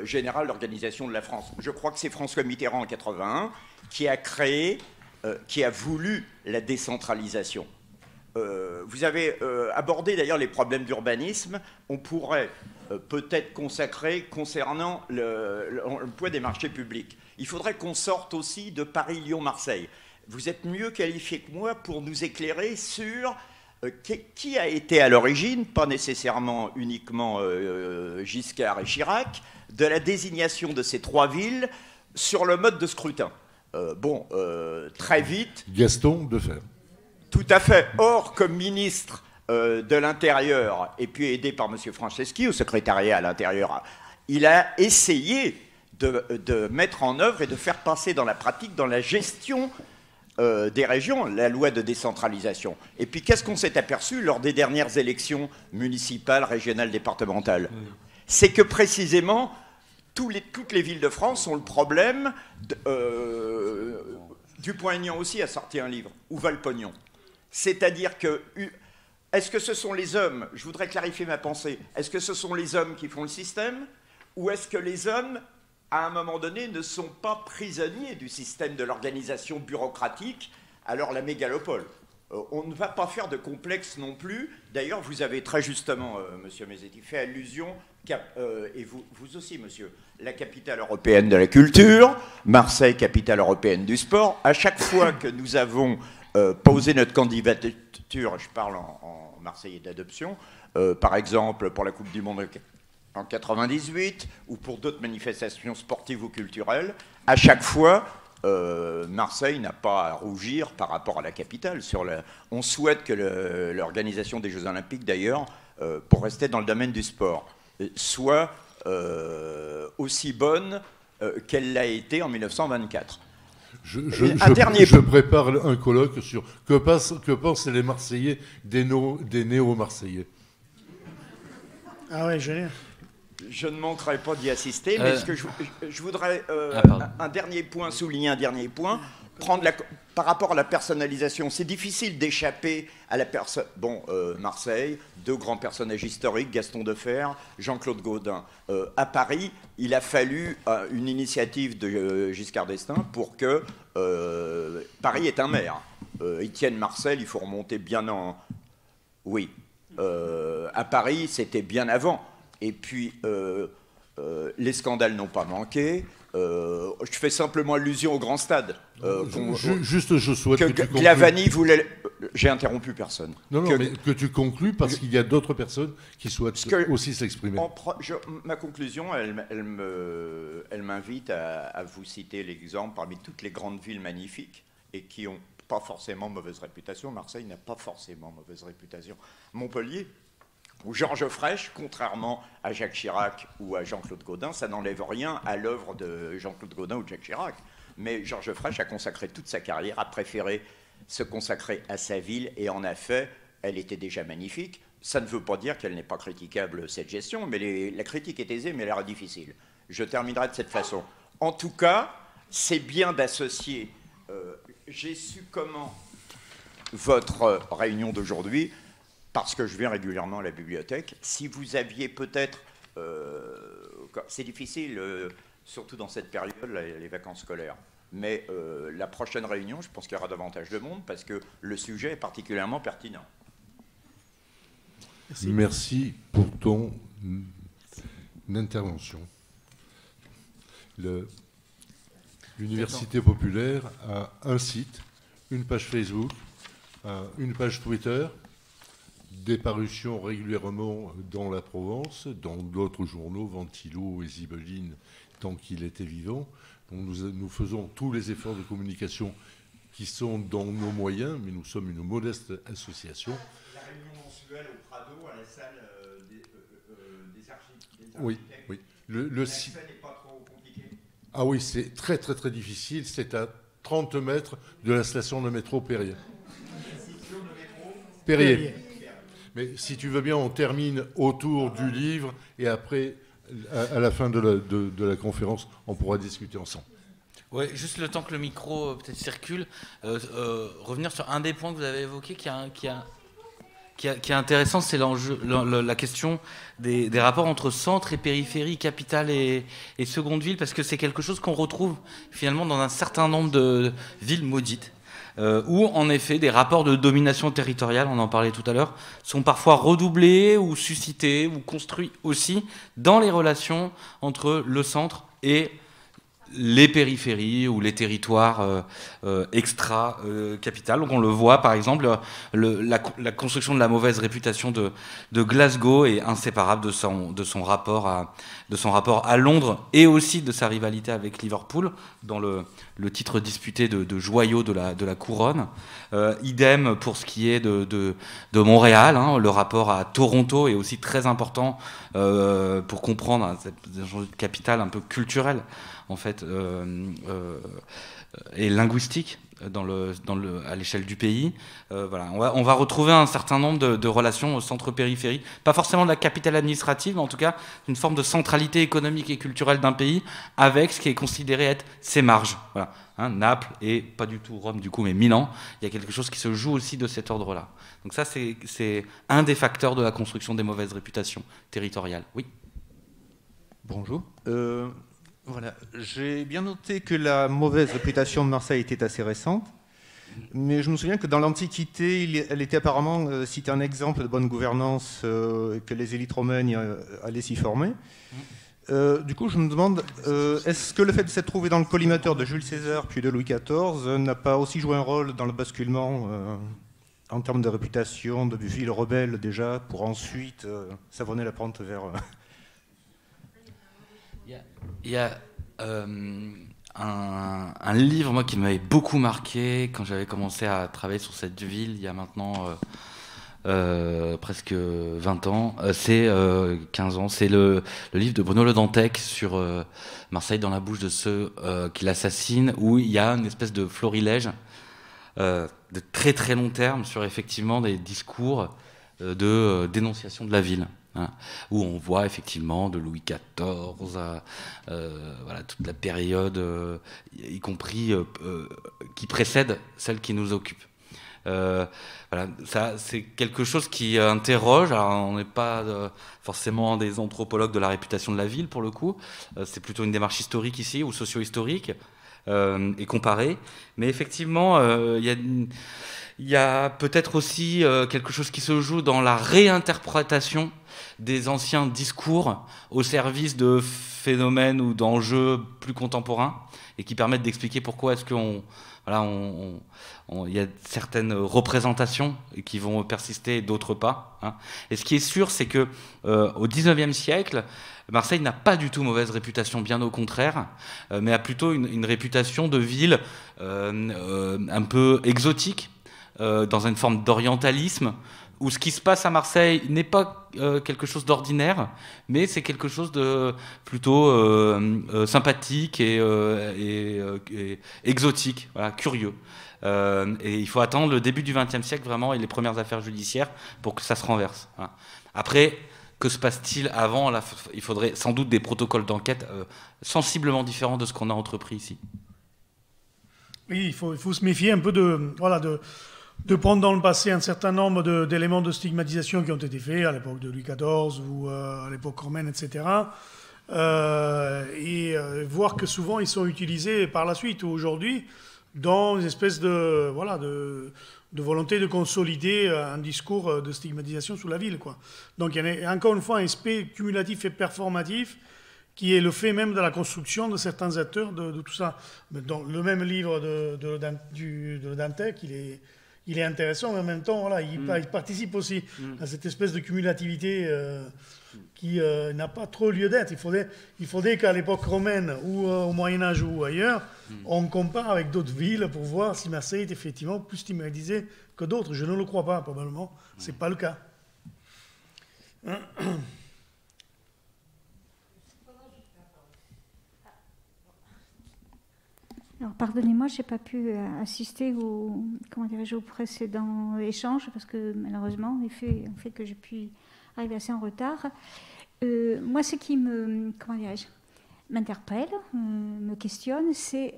général d'organisation de la France. Je crois que c'est François Mitterrand en 81 qui a voulu la décentralisation. Vous avez abordé d'ailleurs les problèmes d'urbanisme. On pourrait peut-être concernant le poids des marchés publics. Il faudrait qu'on sorte aussi de Paris-Lyon-Marseille. Vous êtes mieux qualifié que moi pour nous éclairer sur qui a été à l'origine, pas nécessairement uniquement Giscard et Chirac, de la désignation de ces trois villes sur le mode de scrutin. Très vite... Gaston Defferre. Tout à fait. Or, comme ministre de l'Intérieur, et puis aidé par M. Franceschi au secrétariat à l'Intérieur, il a essayé de mettre en œuvre et de faire passer dans la pratique, dans la gestion des régions, la loi de décentralisation. Et puis, qu'est-ce qu'on s'est aperçu lors des dernières élections municipales, régionales, départementales? C'est que précisément, toutes les villes de France ont le problème... Dupont-Aignan aussi a sorti un livre, Où va le pognon? C'est-à-dire que... Est-ce que ce sont les hommes, je voudrais clarifier ma pensée, est-ce que ce sont les hommes qui font le système, ou est-ce que les hommes à un moment donné, ne sont pas prisonniers du système de l'organisation bureaucratique, alors la mégalopole. On ne va pas faire de complexe non plus. D'ailleurs, vous avez très justement, monsieur Mezetti, fait allusion, et vous aussi, monsieur, la capitale européenne de la culture, Marseille, capitale européenne du sport. À chaque fois que nous avons posé notre candidature, je parle en Marseillais d'adoption, par exemple pour la Coupe du Monde en 98, ou pour d'autres manifestations sportives ou culturelles, à chaque fois, Marseille n'a pas à rougir par rapport à la capitale. On souhaite que l'organisation des Jeux Olympiques, d'ailleurs, pour rester dans le domaine du sport, soit aussi bonne qu'elle l'a été en 1924. Je prépare un colloque sur que pensent les Marseillais des néo-Marseillais. Ah ouais, génial. Je ne manquerai pas d'y assister, mais ce que je voudrais souligner un dernier point, par rapport à la personnalisation. C'est difficile d'échapper à la personne. Bon, Marseille, deux grands personnages historiques, Gaston Defferre, Jean-Claude Gaudin. À Paris, il a fallu une initiative de Giscard d'Estaing pour que Paris ait un maire. Étienne Marcel, il faut remonter bien en... Oui. À Paris, c'était bien avant. Et puis, les scandales n'ont pas manqué. Je fais simplement allusion au grand stade. Je souhaite que tu conclues. Glavany voulait... J'ai interrompu personne. Non, mais que tu conclues parce qu'il y a d'autres personnes qui souhaitent aussi s'exprimer. Ma conclusion, elle m'invite à vous citer l'exemple parmi toutes les grandes villes magnifiques et qui n'ont pas forcément mauvaise réputation. Marseille n'a pas forcément mauvaise réputation. Montpellier, où Georges Frêche, contrairement à Jacques Chirac ou à Jean-Claude Gaudin, ça n'enlève rien à l'œuvre de Jean-Claude Gaudin ou de Jacques Chirac. Mais Georges Frêche a consacré toute sa carrière, a préféré se consacrer à sa ville et en a fait, elle était déjà magnifique. Ça ne veut pas dire qu'elle n'est pas critiquable, cette gestion, mais la critique est aisée, mais elle est difficile. Je terminerai de cette façon. En tout cas, c'est bien d'associer... j'ai su comment votre réunion d'aujourd'hui... parce que je viens régulièrement à la bibliothèque. Si vous aviez peut-être... c'est difficile, surtout dans cette période, les vacances scolaires. Mais la prochaine réunion, je pense qu'il y aura davantage de monde parce que le sujet est particulièrement pertinent. Merci pour ton intervention. L'Université populaire a un site, une page Facebook, une page Twitter, des parutions régulièrement dans la Provence, dans d'autres journaux, Ventilo et Zibeline, tant qu'il était vivant. Donc nous faisons tous les efforts de communication qui sont dans nos moyens, mais nous sommes une modeste association. La réunion mensuelle au Prado, à la salle des architectes. Oui. L'accès n'est pas trop compliqué. Ah oui, c'est très très très difficile. C'est à 30 mètres de la station de métro Perrier. Perrier. Mais si tu veux bien, on termine autour du livre et après, à la fin de la conférence, on pourra discuter ensemble. Oui, juste le temps que le micro peut-être circule, revenir sur un des points que vous avez évoqué qui est intéressant, c'est la question des rapports entre centre et périphérie, capitale et seconde ville, parce que c'est quelque chose qu'on retrouve finalement dans un certain nombre de villes maudites. Où en effet des rapports de domination territoriale, on en parlait tout à l'heure, sont parfois redoublés ou suscités ou construits aussi dans les relations entre le centre et les périphéries ou les territoires extra-capitales. Donc on le voit par exemple, la construction de la mauvaise réputation de Glasgow est inséparable de son rapport à Londres et aussi de sa rivalité avec Liverpool dans le titre disputé de joyau de la couronne. Idem pour ce qui est de Montréal, hein, le rapport à Toronto est aussi très important pour comprendre cette capitale un peu culturelle en fait et linguistique à l'échelle du pays. Voilà. On va retrouver un certain nombre de relations au centre-périphérie, pas forcément de la capitale administrative, mais en tout cas une forme de centralité économique et culturelle d'un pays avec ce qui est considéré être ses marges. Voilà. Hein, Naples et pas du tout Rome du coup, mais Milan, il y a quelque chose qui se joue aussi de cet ordre-là. Donc ça, c'est un des facteurs de la construction des mauvaises réputations territoriales. Oui. Bonjour. Voilà, j'ai bien noté que la mauvaise réputation de Marseille était assez récente, mais je me souviens que dans l'Antiquité, elle était apparemment citée un exemple de bonne gouvernance, que les élites romaines allaient s'y former. Du coup, je me demande, est-ce que le fait de s'être trouvé dans le collimateur de Jules César puis de Louis XIV n'a pas aussi joué un rôle dans le basculement en termes de réputation, de ville rebelle déjà, pour ensuite savonner la pente vers... Il y a un livre, moi, qui m'avait beaucoup marqué quand j'avais commencé à travailler sur cette ville, il y a maintenant presque 20 ans, c'est 15 ans, c'est le livre de Bruno Le Dantec sur Marseille dans la bouche de ceux qui l'assassinent, où il y a une espèce de florilège de très très long terme sur effectivement des discours de dénonciation de la ville. Hein, où on voit effectivement de Louis XIV à voilà, toute la période, y compris qui précède celle qui nous occupe. Voilà, ça, c'est quelque chose qui interroge. Alors, on n'est pas forcément des anthropologues de la réputation de la ville, pour le coup. C'est plutôt une démarche historique ici, ou socio-historique, et comparée. Mais effectivement, il y a peut-être aussi quelque chose qui se joue dans la réinterprétation des anciens discours au service de phénomènes ou d'enjeux plus contemporains et qui permettent d'expliquer pourquoi est-ce qu'on voilà, il y a certaines représentations qui vont persister et d'autres pas. Hein. Et ce qui est sûr, c'est que au XIXe siècle, Marseille n'a pas du tout mauvaise réputation, bien au contraire, mais a plutôt une réputation de ville un peu exotique, dans une forme d'orientalisme, où ce qui se passe à Marseille n'est pas quelque chose d'ordinaire, mais c'est quelque chose de plutôt sympathique et exotique, voilà, curieux. Et il faut attendre le début du XXe siècle vraiment et les premières affaires judiciaires pour que ça se renverse. Hein. Après, que se passe-t-il avant? Là, il faudrait sans doute des protocoles d'enquête sensiblement différents de ce qu'on a entrepris ici. Oui, il faut se méfier un peu de prendre dans le passé un certain nombre d'éléments de stigmatisation qui ont été faits à l'époque de Louis XIV ou à l'époque romaine, etc. Et voir que souvent ils sont utilisés par la suite ou aujourd'hui dans une espèce de volonté de consolider un discours de stigmatisation sous la ville, quoi. Donc il y a encore une fois un aspect cumulatif et performatif qui est le fait même de la construction de certains acteurs de tout ça. Dans le même livre de Dantec, il est intéressant, mais en même temps, voilà, il participe aussi à cette espèce de cumulativité qui n'a pas trop lieu d'être. Il faudrait qu'à l'époque romaine ou au Moyen-Âge ou ailleurs, on compare avec d'autres villes pour voir si Marseille est effectivement plus stigmatisée que d'autres. Je ne le crois pas, probablement. Ce n'est pas le cas. Alors, pardonnez-moi, je n'ai pas pu assister au précédent échange parce que malheureusement, le fait que j'ai pu arriver assez en retard. Moi, ce qui m'interpelle, me questionne, c'est...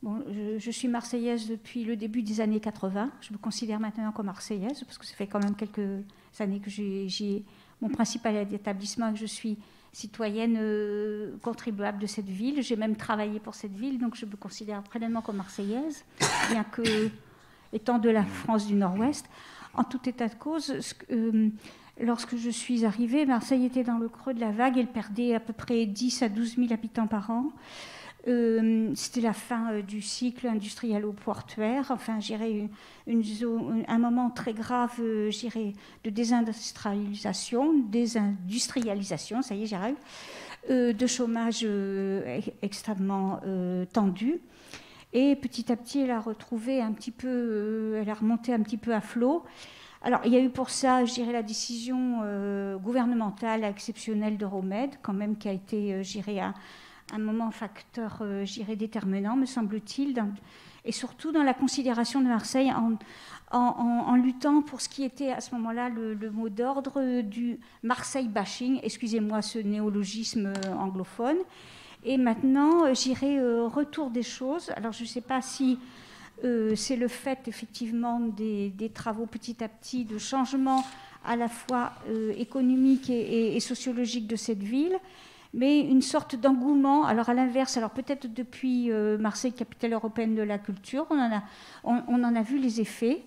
je suis marseillaise depuis le début des années 80. Je me considère maintenant comme marseillaise parce que ça fait quand même quelques années que j'ai mon principal établissement et que je suis citoyenne contribuable de cette ville. J'ai même travaillé pour cette ville, donc je me considère pleinement comme marseillaise, bien que étant de la France du Nord-Ouest. En tout état de cause, lorsque je suis arrivée, Marseille était dans le creux de la vague. Elle perdait à peu près 10 à 12 000 habitants par an. C'était la fin du cycle industriel-portuaire, enfin, j'irais un moment très grave, j'irais, de désindustrialisation, ça y est, j'arrive, de chômage extrêmement tendu. Et petit à petit, elle a retrouvé un petit peu, elle a remonté un petit peu à flot. Alors, il y a eu pour ça, je dirais, la décision gouvernementale exceptionnelle d'Euromed, quand même, qui a été, je dirais, un moment facteur, déterminant, me semble-t-il, et surtout dans la considération de Marseille en luttant pour ce qui était à ce moment-là le mot d'ordre du Marseille bashing, excusez-moi ce néologisme anglophone. Et maintenant, retour des choses. Alors, je ne sais pas si c'est le fait, effectivement, des travaux petit à petit de changement à la fois économique et sociologique de cette ville. mais une sorte d'engouement. Alors à l'inverse, alors peut-être depuis Marseille, capitale européenne de la culture, on en a vu les effets.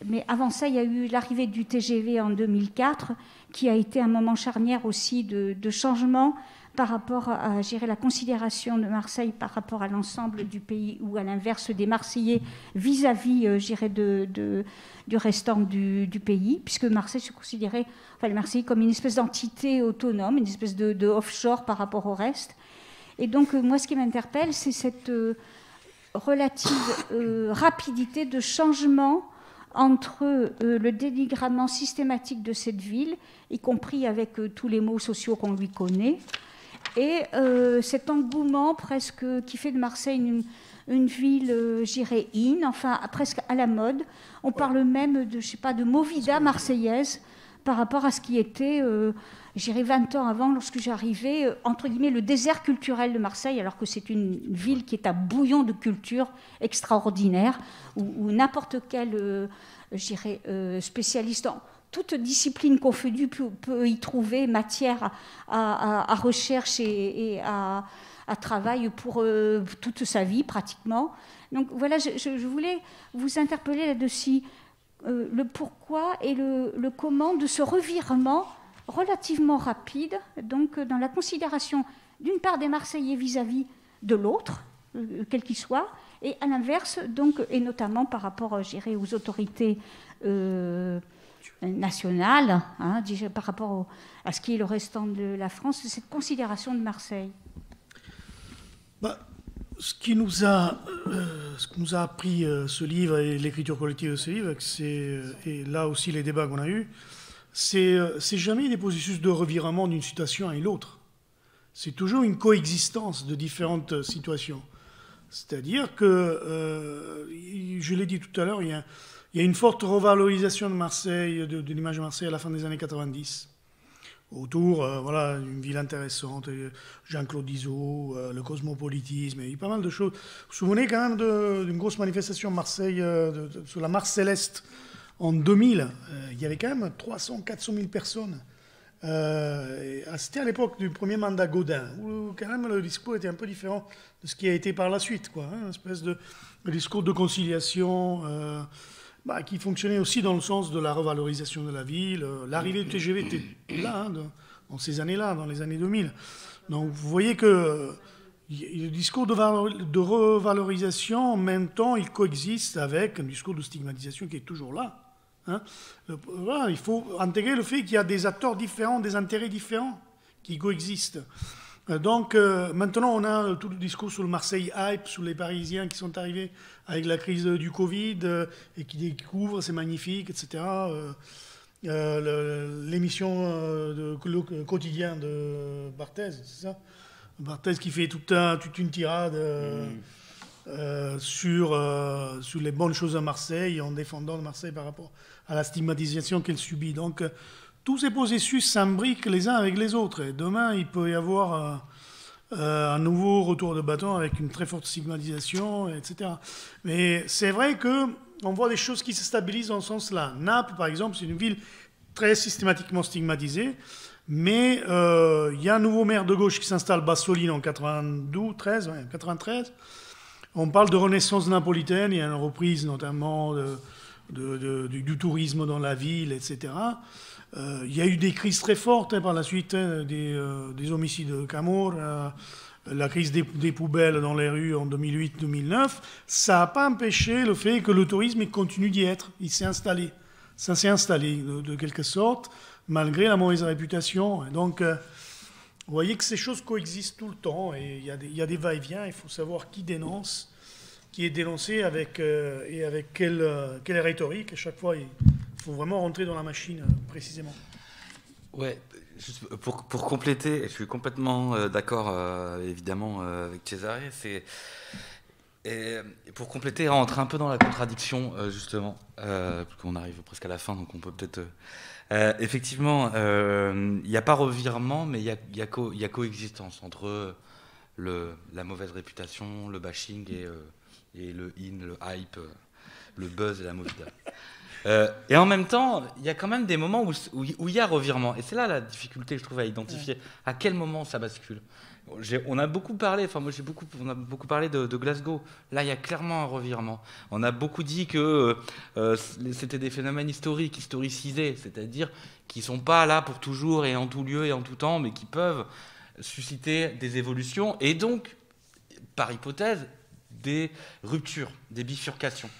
Mais avant ça, il y a eu l'arrivée du TGV en 2004, qui a été un moment charnière aussi de changement par rapport à gérer la considération de Marseille par rapport à l'ensemble du pays, ou à l'inverse des Marseillais vis-à-vis du restant du pays, puisque Marseille se considérait, enfin les Marseillais, comme une espèce d'entité autonome, une espèce de offshore par rapport au reste. Et donc moi, ce qui m'interpelle, c'est cette relative rapidité de changement entre le dénigrement systématique de cette ville, y compris avec tous les maux sociaux qu'on lui connaît, et cet engouement presque qui fait de Marseille une ville, j'irais, enfin presque à la mode. On parle même de, je sais pas, de movida marseillaise par rapport à ce qui était, j'irais, 20 ans avant, lorsque j'arrivais, entre guillemets, le désert culturel de Marseille, alors que c'est une ville qui est un bouillon de culture extraordinaire, où n'importe quel, j'irais, spécialiste en toute discipline confondue peut y trouver matière à recherche et à travail pour toute sa vie, pratiquement. Donc voilà, je voulais vous interpeller là-dessus, le pourquoi et le comment de ce revirement relativement rapide, donc dans la considération d'une part des Marseillais vis-à-vis de l'autre, quel qu'il soit, et à l'inverse, donc, et notamment par rapport, je dirais, aux autorités nationales, hein, par rapport à ce qui est le restant de la France, cette considération de Marseille. Ce qui nous a appris ce livre et l'écriture collective de ce livre, et là aussi les débats qu'on a eus, c'est jamais des processus de revirement d'une situation à l'autre. C'est toujours une coexistence de différentes situations. C'est-à-dire que, je l'ai dit tout à l'heure, il y a une forte revalorisation de Marseille, de l'image de Marseille à la fin des années 90. Autour, voilà, une ville intéressante, Jean-Claude Izzo, le cosmopolitisme, il y a eu pas mal de choses. Vous vous souvenez quand même d'une grosse manifestation Marseille, sur la Mars Céleste en 2000, il y avait quand même 300-400 000 personnes. C'était à l'époque du premier mandat Gaudin, où quand même le discours était un peu différent de ce qui a été par la suite, quoi, hein, une espèce de discours de conciliation qui fonctionnait aussi dans le sens de la revalorisation de la ville. L'arrivée du TGV était là, hein, dans ces années-là, dans les années 2000. Donc vous voyez que le discours de revalorisation, en même temps, il coexiste avec un discours de stigmatisation qui est toujours là. Hein. Voilà, il faut intégrer le fait qu'il y a des acteurs différents, des intérêts différents qui coexistent. Donc maintenant, on a tout le discours sur le Marseille Hype, sur les Parisiens qui sont arrivés avec la crise du Covid et qui découvrent, c'est magnifique, etc. L'émission le quotidien de Barthez, c'est ça? Barthez qui fait toute une tirade sur les bonnes choses à Marseille, en défendant Marseille par rapport à la stigmatisation qu'elle subit. Donc tous ces processus s'imbriquent les uns avec les autres. Et demain, il peut y avoir un nouveau retour de bâton avec une très forte stigmatisation, etc. Mais c'est vrai qu'on voit des choses qui se stabilisent dans ce sens-là. Naples, par exemple, c'est une ville très systématiquement stigmatisée, mais il y a un nouveau maire de gauche qui s'installe, Bassolino, en 93. On parle de renaissance napolitaine, il y a une reprise notamment du tourisme dans la ville, etc. Il y a eu des crises très fortes par la suite, des homicides de Camorre, la crise des poubelles dans les rues en 2008-2009. Ça n'a pas empêché le fait que le tourisme il continue d'y être. Il s'est installé. Ça s'est installé de quelque sorte, malgré la mauvaise réputation. Et donc, vous voyez que ces choses coexistent tout le temps. Et il y a des va-et-vient. Il faut savoir qui dénonce, qui est dénoncé et avec quelle rhétorique. À chaque fois, il faut vraiment rentrer dans la machine précisément. Ouais, juste pour compléter, je suis complètement d'accord évidemment avec Cesare. Et pour compléter, rentrer un peu dans la contradiction justement, parce qu'on arrive presque à la fin, donc on peut peut-être. Effectivement, il n'y a pas revirement, mais il y a coexistence entre la mauvaise réputation, le bashing et le le hype, le buzz et la movida. Et en même temps, il y a quand même des moments où il y a revirement. Et c'est là la difficulté, je trouve, à identifier à quel moment ça bascule. On a beaucoup parlé, enfin moi on a beaucoup parlé de Glasgow. Là, il y a clairement un revirement. On a beaucoup dit que c'était des phénomènes historiques, historicisés, c'est-à-dire qui sont pas là pour toujours et en tout lieu et en tout temps, mais qui peuvent susciter des évolutions et donc, par hypothèse, des ruptures, des bifurcations.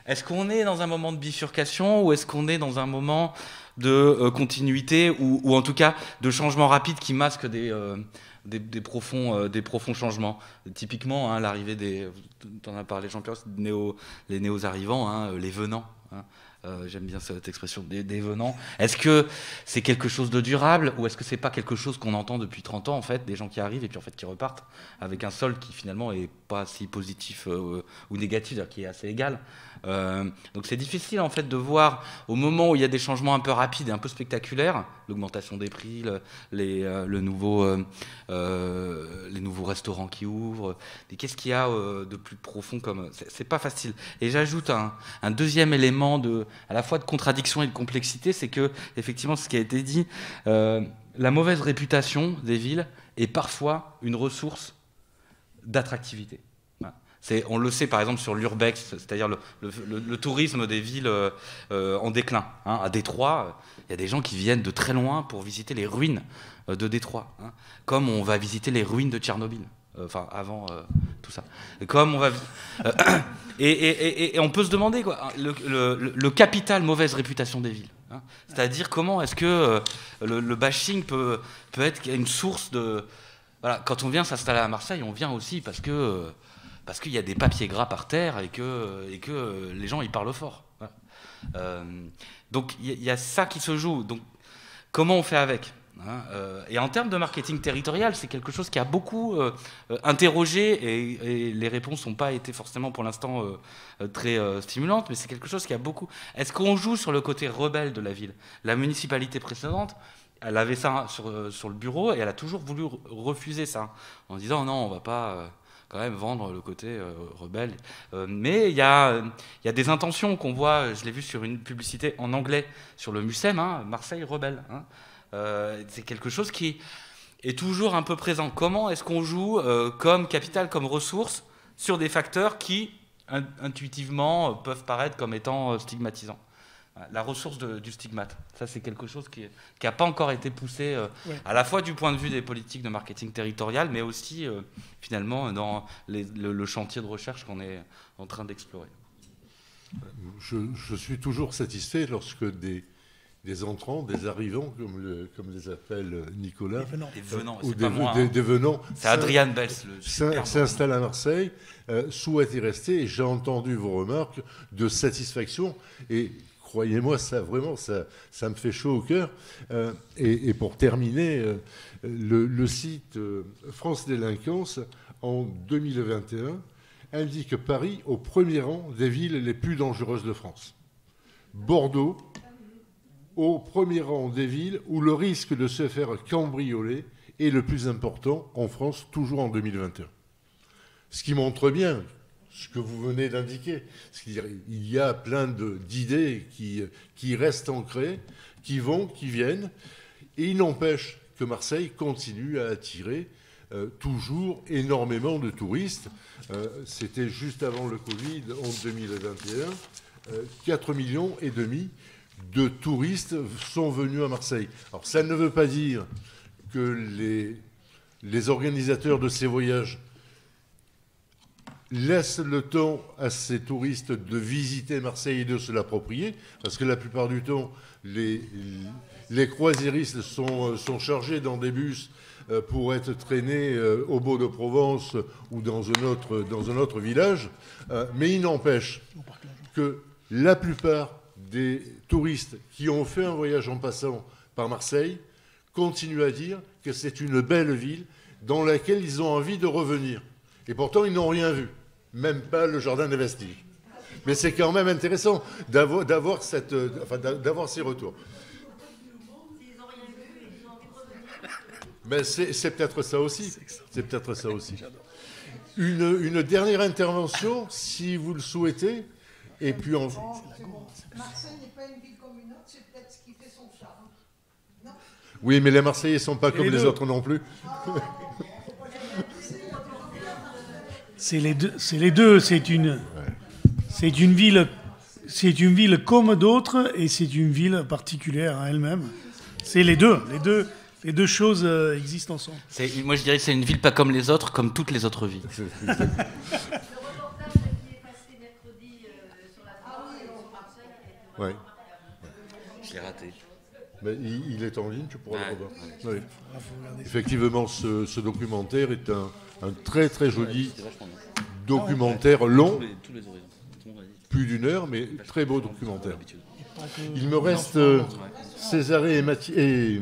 Est-ce qu'on est dans un moment de bifurcation ou est-ce qu'on est dans un moment de continuité ou en tout cas de changement rapide qui masque des profonds changements. Typiquement, hein, l'arrivée t'en as parlé Jean-Pierre, les néo-arrivants, hein, les venants. Hein, j'aime bien cette expression, des venants. Est-ce que c'est quelque chose de durable ou est-ce que c'est pas quelque chose qu'on entend depuis 30 ans, en fait, des gens qui arrivent et puis en fait qui repartent avec un solde qui finalement est pas si positif ou négatif, c'est-à-dire qui est assez égal. Donc c'est difficile en fait de voir au moment où il y a des changements un peu rapides et un peu spectaculaires, l'augmentation des prix, les nouveaux restaurants qui ouvrent, qu'est-ce qu'il y a de plus profond comme c'est pas facile. Et j'ajoute un deuxième élément à la fois de contradiction et de complexité, c'est que effectivement ce qui a été dit, la mauvaise réputation des villes est parfois une ressource d'attractivité. On le sait par exemple sur l'urbex, c'est-à-dire le tourisme des villes en déclin. Hein. À Détroit, il y a des gens qui viennent de très loin pour visiter les ruines de Détroit, hein. Comme on va visiter les ruines de Tchernobyl, enfin avant tout ça. Comme on va et on peut se demander quoi, le capital mauvaise réputation des villes. Hein. C'est-à-dire comment est-ce que le bashing peut être une source de voilà, quand on vient s'installer à Marseille, on vient aussi parce qu'il y a des papiers gras par terre et que les gens, ils parlent fort. Donc, il y a ça qui se joue. Donc, comment on fait avec, hein, et en termes de marketing territorial, c'est quelque chose qui a beaucoup interrogé et les réponses n'ont pas été forcément, pour l'instant, très stimulantes, mais c'est quelque chose qui a beaucoup... Est-ce qu'on joue sur le côté rebelle de la ville? La municipalité précédente, elle avait ça sur le bureau et elle a toujours voulu refuser ça, en disant non, on ne va pas... quand même vendre le côté rebelle. Mais il y a des intentions qu'on voit, je l'ai vu sur une publicité en anglais sur le MUSEM, hein, Marseille rebelle. Hein. C'est quelque chose qui est toujours un peu présent. Comment est-ce qu'on joue comme capital, comme ressource, sur des facteurs qui, intuitivement, peuvent paraître comme étant stigmatisants? La ressource du stigmate, ça c'est quelque chose qui n'a pas encore été poussé à la fois du point de vue des politiques de marketing territorial, mais aussi finalement dans le chantier de recherche qu'on est en train d'explorer. Je suis toujours satisfait lorsque des entrants, des arrivants, comme les appelle Nicolas, des venants, ou des venants, c'est Adrien Bels, s'installe à Marseille, souhaite y rester, et j'ai entendu vos remarques de satisfaction, et croyez-moi, ça vraiment, ça me fait chaud au cœur. Et pour terminer, le site France Délinquance, en 2021, indique Paris au premier rang des villes les plus dangereuses de France. Bordeaux, au premier rang des villes où le risque de se faire cambrioler est le plus important en France, toujours en 2021. Ce qui montre bien ce que vous venez d'indiquer. Il y a plein d'idées qui restent ancrées, qui vont, qui viennent, et il n'empêche que Marseille continue à attirer toujours énormément de touristes. C'était juste avant le Covid, en 2021, 4,5 millions de touristes sont venus à Marseille. Alors ça ne veut pas dire que les organisateurs de ces voyages laisse le temps à ces touristes de visiter Marseille et de se l'approprier, parce que la plupart du temps, les croisiéristes sont chargés dans des bus pour être traînés au Beau de Provence ou dans un autre village. Mais il n'empêche que la plupart des touristes qui ont fait un voyage en passant par Marseille continuent à dire que c'est une belle ville dans laquelle ils ont envie de revenir. Et pourtant, ils n'ont rien vu. Même pas le jardin des Vestiges. Mais c'est quand même intéressant d'avoir ces retours. Mais c'est peut-être ça aussi. C'est peut-être ça aussi. Une dernière intervention, si vous le souhaitez. Et puis Marseille n'est pas une ville comme une autre, c'est peut-être ce qui fait son charme. Non ? Oui, mais les Marseillais ne sont pas comme les autres non plus. C'est les deux. C'est une ville comme d'autres et c'est une ville particulière à elle-même. C'est les deux. Les deux choses existent ensemble. Moi, je dirais que c'est une ville pas comme les autres, comme toutes les autres villes. Le reportage qui est passé mercredi sur la droite sur Marseille est vraiment remarquable. Je l'ai raté. Mais il est en ligne, tu pourras le revoir. Oui. Effectivement, ce documentaire est un très très joli documentaire long, plus d'1 heure, mais très beau documentaire. Il me reste Césarée et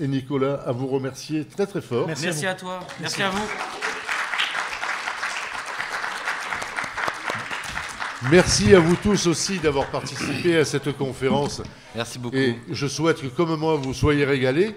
Nicolas à vous remercier très très fort. Merci à toi. Merci à vous. Merci à vous tous aussi d'avoir participé à cette conférence. Merci beaucoup. Et je souhaite que, comme moi, vous soyez régalés.